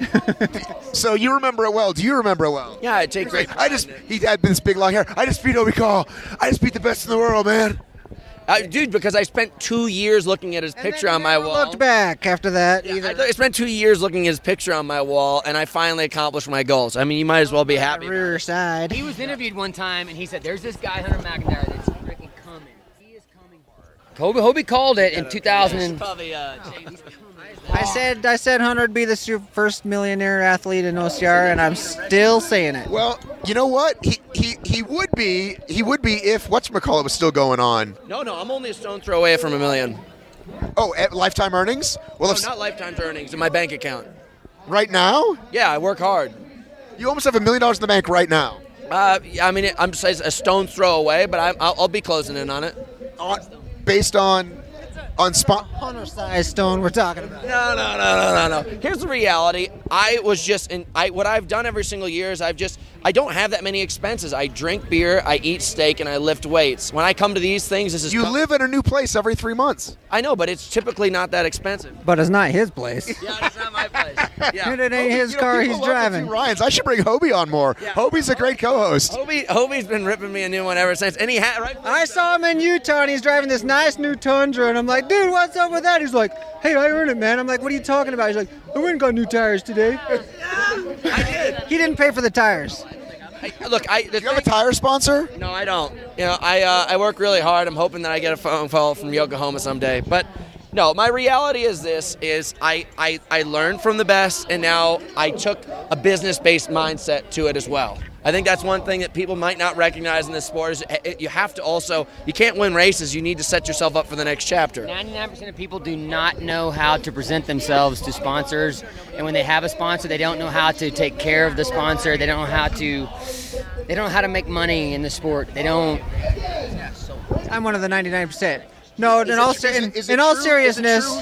S: So you remember it well. Do you remember it well?
H: Yeah, I take great.
S: He had this big long hair. I just beat Hobie Call. I just beat the best in the world, man.
H: Dude, because I spent 2 years looking at his picture on my wall.
E: Looked back after that.
H: Yeah, I spent 2 years looking at his picture on my wall, and I finally accomplished my goals. I mean, you might as well be happy.
E: Rear side.
T: He was interviewed one time, and he said, "There's this guy, Hunter McIntyre, that's freaking coming. He is coming hard." Hobie called it in 2000.
E: I said Hunter would be the first millionaire athlete in OCR, and I'm still saying it.
S: Well, you know what? He would be if whatchamacallit was still going on.
H: No, I'm only a stone throw away from $1 million.
S: Oh, lifetime earnings? Well,
H: not lifetime earnings in my bank account.
S: Right now?
H: Yeah, I work hard.
S: You almost have $1 million in the bank right now.
H: I mean, I'm just a stone throw away, but I'll be closing in on it.
S: Based on
E: Hunter-sized stone we're talking about.
H: No. Here's the reality. What I've done every single year is I've just I don't have that many expenses. I drink beer, I eat steak, and I lift weights. When I come to these things, this is...
S: You live in a new place every 3 months.
H: I know, but it's typically not that expensive.
E: But it's not his place.
H: Yeah, it's not my place. Yeah.
E: It ain't his car he's driving.
S: Ryan's. I should bring Hobie on more.
H: Yeah.
S: Hobie's a great co-host.
H: Hobie's been ripping me a new one ever since. And he had, right?
E: I saw him in Utah, and he's driving this nice new Tundra, and I'm like, dude, what's up with that? He's like, hey, I earned it, man. I'm like, what are you talking about? He's like, I went and got new tires today.
H: I did.
E: He didn't pay for the tires.
S: Do you have a tire sponsor?
H: No, I don't. I work really hard. I'm hoping that I get a phone call from Yokohama someday. But no, my reality is this: I learned from the best, and now I took a business-based mindset to it as well. I think that's one thing that people might not recognize in this sport is you have to also, you can't win races, you need to set yourself up for the next chapter.
T: 99% of people do not know how to present themselves to sponsors, and when they have a sponsor, they don't know how to take care of the sponsor, they don't know how to make money in the sport. They don't.
E: I'm one of the 99%. No, in all seriousness.
S: Is it true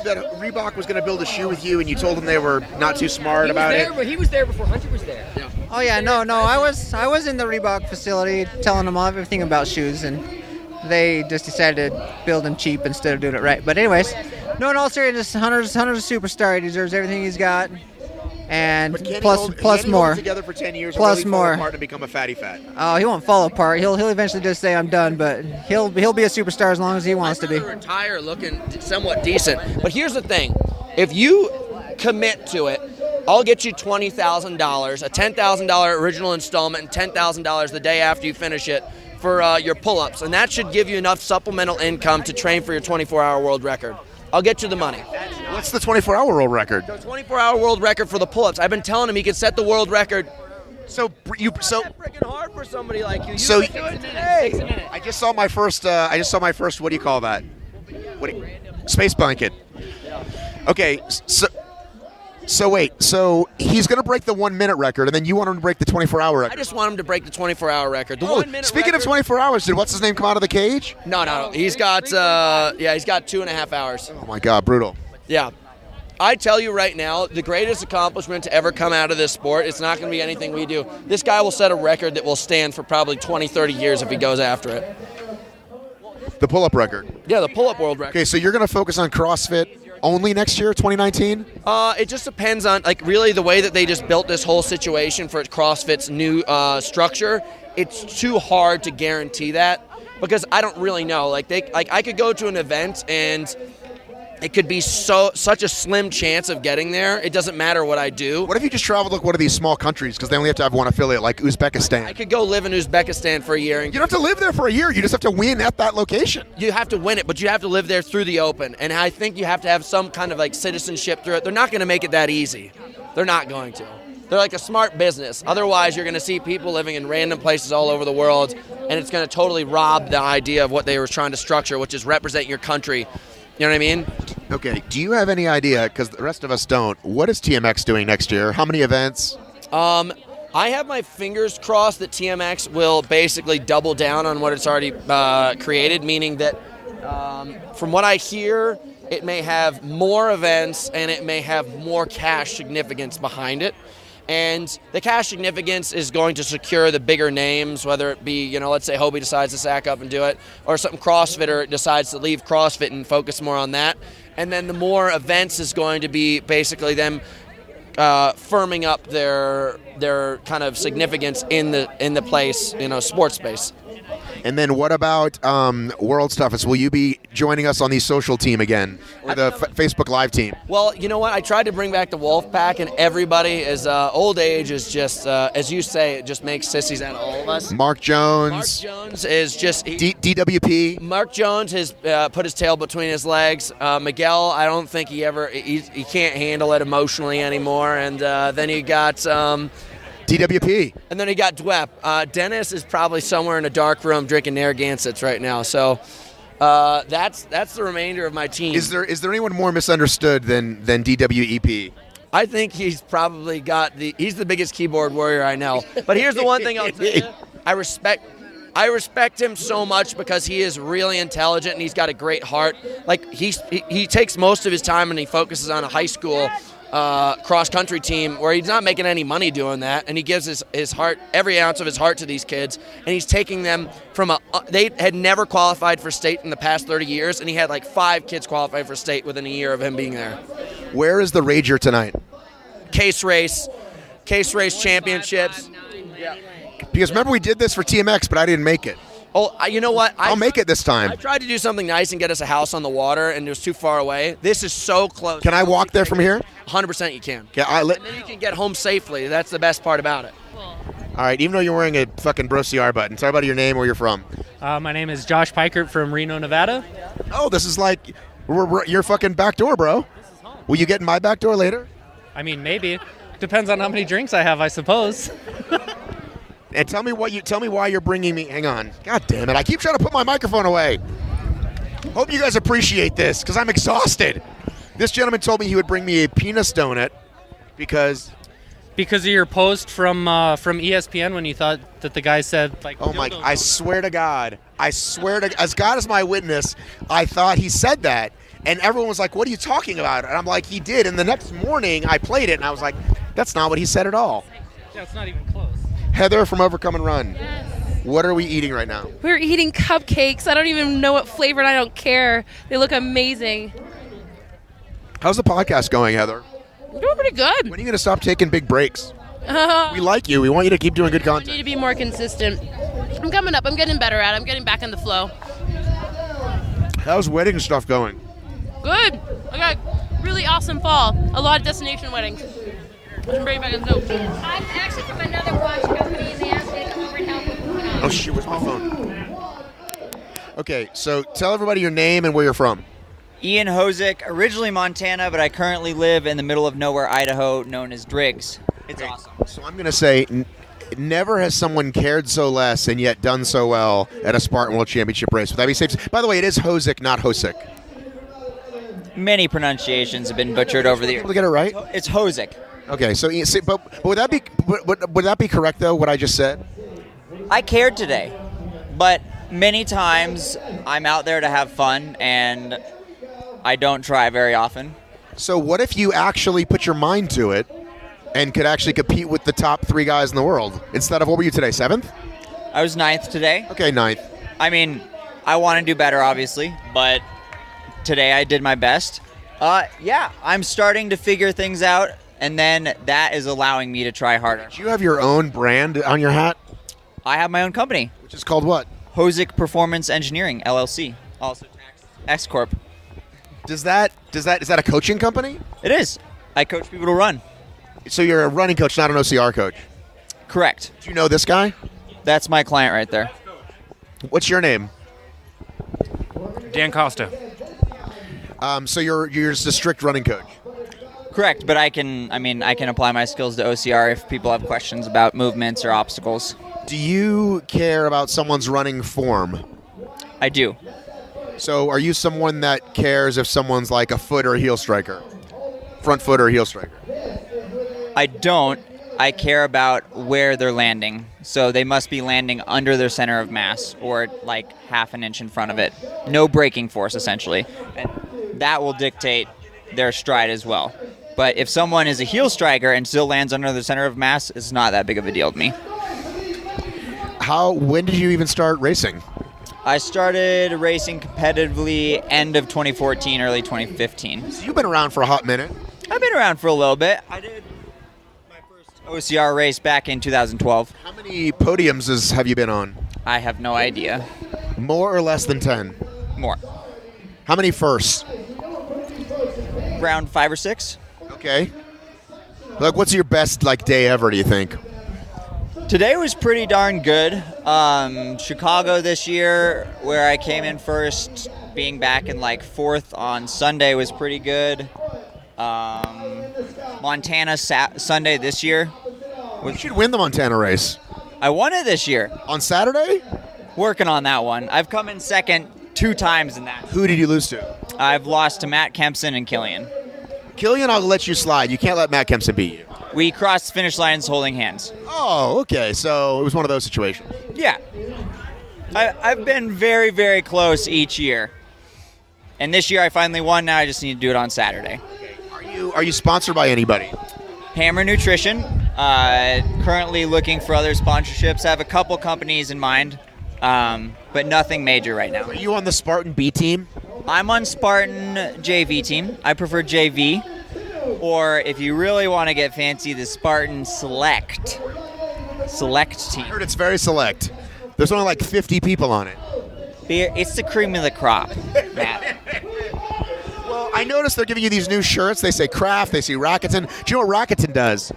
S: that Reebok was going to build a shoe with you, and you told them they were not too smart about it?
T: But he was there before Hunter was there.
S: Yeah.
E: Oh yeah, no, I was in the Reebok facility telling them everything about shoes, and they just decided to build them cheap instead of doing it right. But anyways, no, in all seriousness, Hunter's a superstar. He deserves everything he's got, and plus more.
S: Hold together for 10 years
E: plus
S: and really
E: more.
S: Fall apart and become a fatty fat.
E: Oh, he won't fall apart. He'll eventually just say I'm done, but he'll be a superstar as long as he wants to be.
H: Retire looking somewhat decent. But here's the thing: if you commit to it, I'll get you $20,000, a $10,000 original installment, and $10,000 the day after you finish it for your pull-ups, and that should give you enough supplemental income to train for your 24-hour world record. I'll get you the money.
S: What's the 24-hour world record?
H: The 24-hour world record for the pull-ups. I've been telling him he could set the world record.
S: So
H: freaking hard for somebody like you.
S: So
H: you can do it today.
S: I just saw my first. What do you call that? Space blanket. Okay, so wait. So he's going to break the 1 minute record, and then you want him to break the 24-hour record.
H: I just want him to break the 24-hour record. The 1 minute.
S: Speaking of 24 hours, did what's his name come out of the cage?
H: No. He's got 2.5 hours.
S: Oh my God, brutal.
H: Yeah. I tell you right now, the greatest accomplishment to ever come out of this sport, it's not going to be anything we do. This guy will set a record that will stand for probably 20, 30 years if he goes after it.
S: The pull-up record?
H: Yeah, the pull-up world record.
S: Okay, so you're going to focus on CrossFit only next year, 2019?
H: It just depends on, really the way that they just built this whole situation for CrossFit's new structure. It's too hard to guarantee that because I don't really know. I could go to an event and it could be such a slim chance of getting there. It doesn't matter what I do.
S: What if you just traveled to one of these small countries because they only have to have one affiliate, like Uzbekistan?
H: I could go live in Uzbekistan for a year.
S: You don't have to live there for a year. You just have to win at that location.
H: You have to win it, but you have to live there through the open. And I think you have to have some kind of citizenship through it. They're not going to make it that easy. They're not going to. They're like a smart business. Otherwise, you're going to see people living in random places all over the world, and it's going to totally rob the idea of what they were trying to structure, which is represent your country. You know what I mean?
S: Okay. Do you have any idea, because the rest of us don't, what is TMX doing next year? How many events?
H: I have my fingers crossed that TMX will basically double down on what it's already created, meaning that from what I hear, it may have more events and it may have more cash significance behind it. And the cash significance is going to secure the bigger names, whether it be, let's say Hobie decides to sack up and do it, or some CrossFitter decides to leave CrossFit and focus more on that. And then the more events is going to be basically them firming up their kind of significance in the place, sports space.
S: And then what about world stuff? Will you be joining us on the social team again, or the Facebook Live team?
H: Well, you know what? I tried to bring back the Wolf Pack, and everybody is old age is just, as you say, it just makes sissies out of all of us.
S: Mark Jones
H: is just
S: DWP.
H: Mark Jones has put his tail between his legs. Miguel, I don't think he can't handle it emotionally anymore. And then you got
S: DWP.
H: And then he got Dwep. Dennis is probably somewhere in a dark room drinking Narragansetts right now. So that's the remainder of my team.
S: Is there anyone more misunderstood than DWEP?
H: I think he's probably he's the biggest keyboard warrior I know. But here's the one thing I'll tell you. I respect him so much because he is really intelligent and he's got a great heart. He takes most of his time and he focuses on a high school cross-country team where he's not making any money doing that, and he gives his heart, every ounce of his heart to these kids, and he's taking them from they had never qualified for state in the past 30 years, and he had like 5 kids qualify for state within a year of him being there.
S: Where is the Rager tonight?
H: Case Race Championships.
S: Because remember we did this for TMX, but I didn't make it.
H: Oh, you know what?
S: I'll make it this time.
H: I tried to do something nice and get us a house on the water, and it was too far away. This is so close.
S: Can I walk there from here?
H: 100% you can.
S: Yeah,
H: and then you can get home safely. That's the best part about it.
S: All right, even though you're wearing a fucking Bro CR button, tell about your name, where you're from.
I: My name is Josh Peukert from Reno, Nevada.
S: Oh, this is like your fucking back door, bro. Will you get in my back door later?
I: I mean, maybe. Depends on how many drinks I have, I suppose.
S: And tell me why you're bringing me. Hang on. God damn it! I keep trying to put my microphone away. Hope you guys appreciate this because I'm exhausted. This gentleman told me he would bring me a penis donut because
I: of your post from ESPN when you thought that the guy said like.
S: Oh my! I swear to God, as God is my witness, I thought he said that, and everyone was like, "What are you talking about?" And I'm like, "He did." And the next morning, I played it, and I was like, "That's not what he said at all."
I: Yeah, it's not even close.
S: Heather from Overcome and Run. Yes. What are we eating right now?
J: We're eating cupcakes. I don't even know what flavor, and I don't care. They look amazing.
S: How's the podcast going, Heather?
J: Doing pretty good.
S: When are you going to stop taking big breaks? We like you. We want you to keep doing good content.
J: I need to be more consistent. I'm coming up. I'm getting better at it. I'm getting back in the flow.
S: How's wedding stuff going?
J: Good. I got really awesome fall. A lot of destination weddings. I'm very back in the zone.
Q: I'm actually from another watch company, and they asked me to come over and help with
S: Oh, shit, where's my phone? Okay, so tell everybody your name and where you're from.
W: Ian Hosek, originally Montana, but I currently live in the middle of nowhere, Idaho, known as Driggs. It's awesome.
S: So I'm going to say, never has someone cared so less and yet done so well at a Spartan World Championship race. Would that be safe? By the way, it is Hosek, not Hosek.
W: Many pronunciations have been butchered over the years.
S: Able to get it right?
W: It's Hosek.
S: Okay, so but would that be correct though? What I just said?
W: I cared today, but many times I'm out there to have fun, and I don't try very often.
S: So what if you actually put your mind to it and could actually compete with the top 3 guys in the world instead of, what were you today, 7th?
W: I was 9th today.
S: Okay, 9th.
W: I mean, I want to do better, obviously, but today I did my best. Yeah, I'm starting to figure things out, and then that is allowing me to try harder.
S: Do you have your own brand on your hat?
W: I have my own company.
S: Which is called what?
W: Hosek Performance Engineering, LLC. Also X Corp.
S: Is that a coaching company?
W: It is. I coach people to run.
S: So you're a running coach, not an OCR coach?
W: Correct.
S: Do you know this guy?
W: That's my client right there.
S: What's your name?
X: Dan Costa.
S: So you're just a strict running coach?
W: Correct, but I can apply my skills to OCR if people have questions about movements or obstacles.
S: Do you care about someone's running form?
W: I do.
S: So are you someone that cares if someone's like a foot or a heel striker? Front foot or a heel striker?
W: I don't. I care about where they're landing. So they must be landing under their center of mass or like half an inch in front of it. No braking force, essentially. And that will dictate their stride as well. But if someone is a heel striker and still lands under the center of mass, it's not that big of a deal to me.
S: When did you even start racing?
W: I started racing competitively end of 2014, early 2015.
S: So you've been around for a hot minute.
W: I've been around for a little bit. I did my first OCR race back in 2012.
S: How many podiums have you been on?
W: I have no idea.
S: More or less than 10?
W: More.
S: How many firsts?
W: Around 5 or 6.
S: Okay. Like, what's your best day ever, do you think?
W: Today was pretty darn good. Chicago this year, where I came in first, being back in 4th on Sunday was pretty good. Montana Sunday this year.
S: You should win the Montana race.
W: I won it this year.
S: On Saturday?
W: Working on that one. I've come in second 2 times in that.
S: Who did you lose to?
W: I've lost to Matt Kempson and Killian.
S: Killian, I'll let you slide. You can't let Matt Kempson beat you.
W: We crossed finish lines holding hands.
S: Oh, okay. So it was one of those situations.
W: Yeah. I've been very, very close each year. And this year I finally won. Now I just need to do it on Saturday.
S: Are you sponsored by anybody?
W: Hammer Nutrition. Currently looking for other sponsorships. I have a couple companies in mind, but nothing major right now.
S: Are you on the Spartan B team?
W: I'm on Spartan JV team. I prefer JV. Or if you really want to get fancy, the Spartan Select team.
S: I heard it's very select. There's only like 50 people on it.
W: It's the cream of the crop, Matt.
S: Well, I noticed they're giving you these new shirts. They say Kraft, they say Rakuten. Do you know what Rakuten does?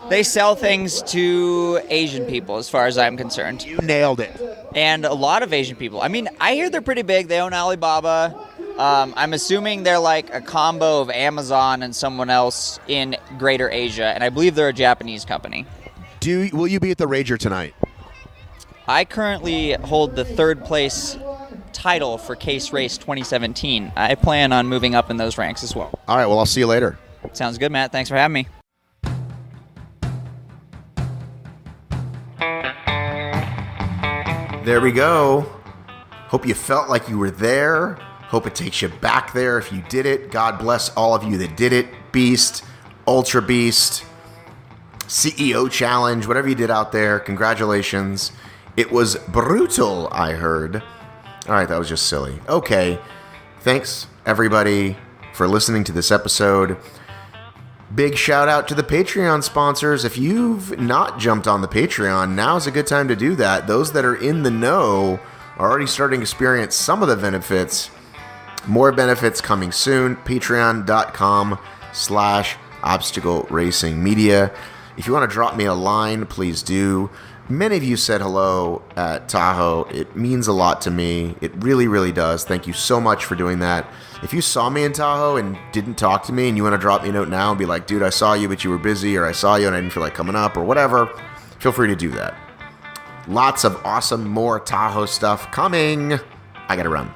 W: They sell things to Asian people, as far as I'm concerned.
S: You nailed it.
W: And a lot of Asian people. I mean, I hear they're pretty big. They own Alibaba. I'm assuming they're like a combo of Amazon and someone else in Greater Asia, and I believe they're a Japanese company.
S: Will you be at the Rager tonight?
W: I currently hold the third place title for Case Race 2017. I plan on moving up in those ranks as well.
S: All right, well, I'll see you later.
W: Sounds good, Matt. Thanks for having me.
S: There we go. Hope you felt like you were there. Hope it takes you back there if you did it. God bless all of you that did it. Beast, Ultra Beast, CEO Challenge, whatever you did out there, congratulations. It was brutal, I heard. All right, that was just silly. Okay, thanks everybody for listening to this episode. Big shout out to the Patreon sponsors. If you've not jumped on the Patreon, now's a good time to do that. Those that are in the know are already starting to experience some of the benefits. More benefits coming soon. Patreon.com/Obstacle Racing Media. If you want to drop me a line, please do. Many of you said hello at Tahoe. It means a lot to me. It really, really does. Thank you so much for doing that. If you saw me in Tahoe and didn't talk to me and you want to drop me a note now and be like, dude, I saw you, but you were busy, or I saw you and I didn't feel like coming up, or whatever, feel free to do that. Lots of awesome more Tahoe stuff coming. I gotta run.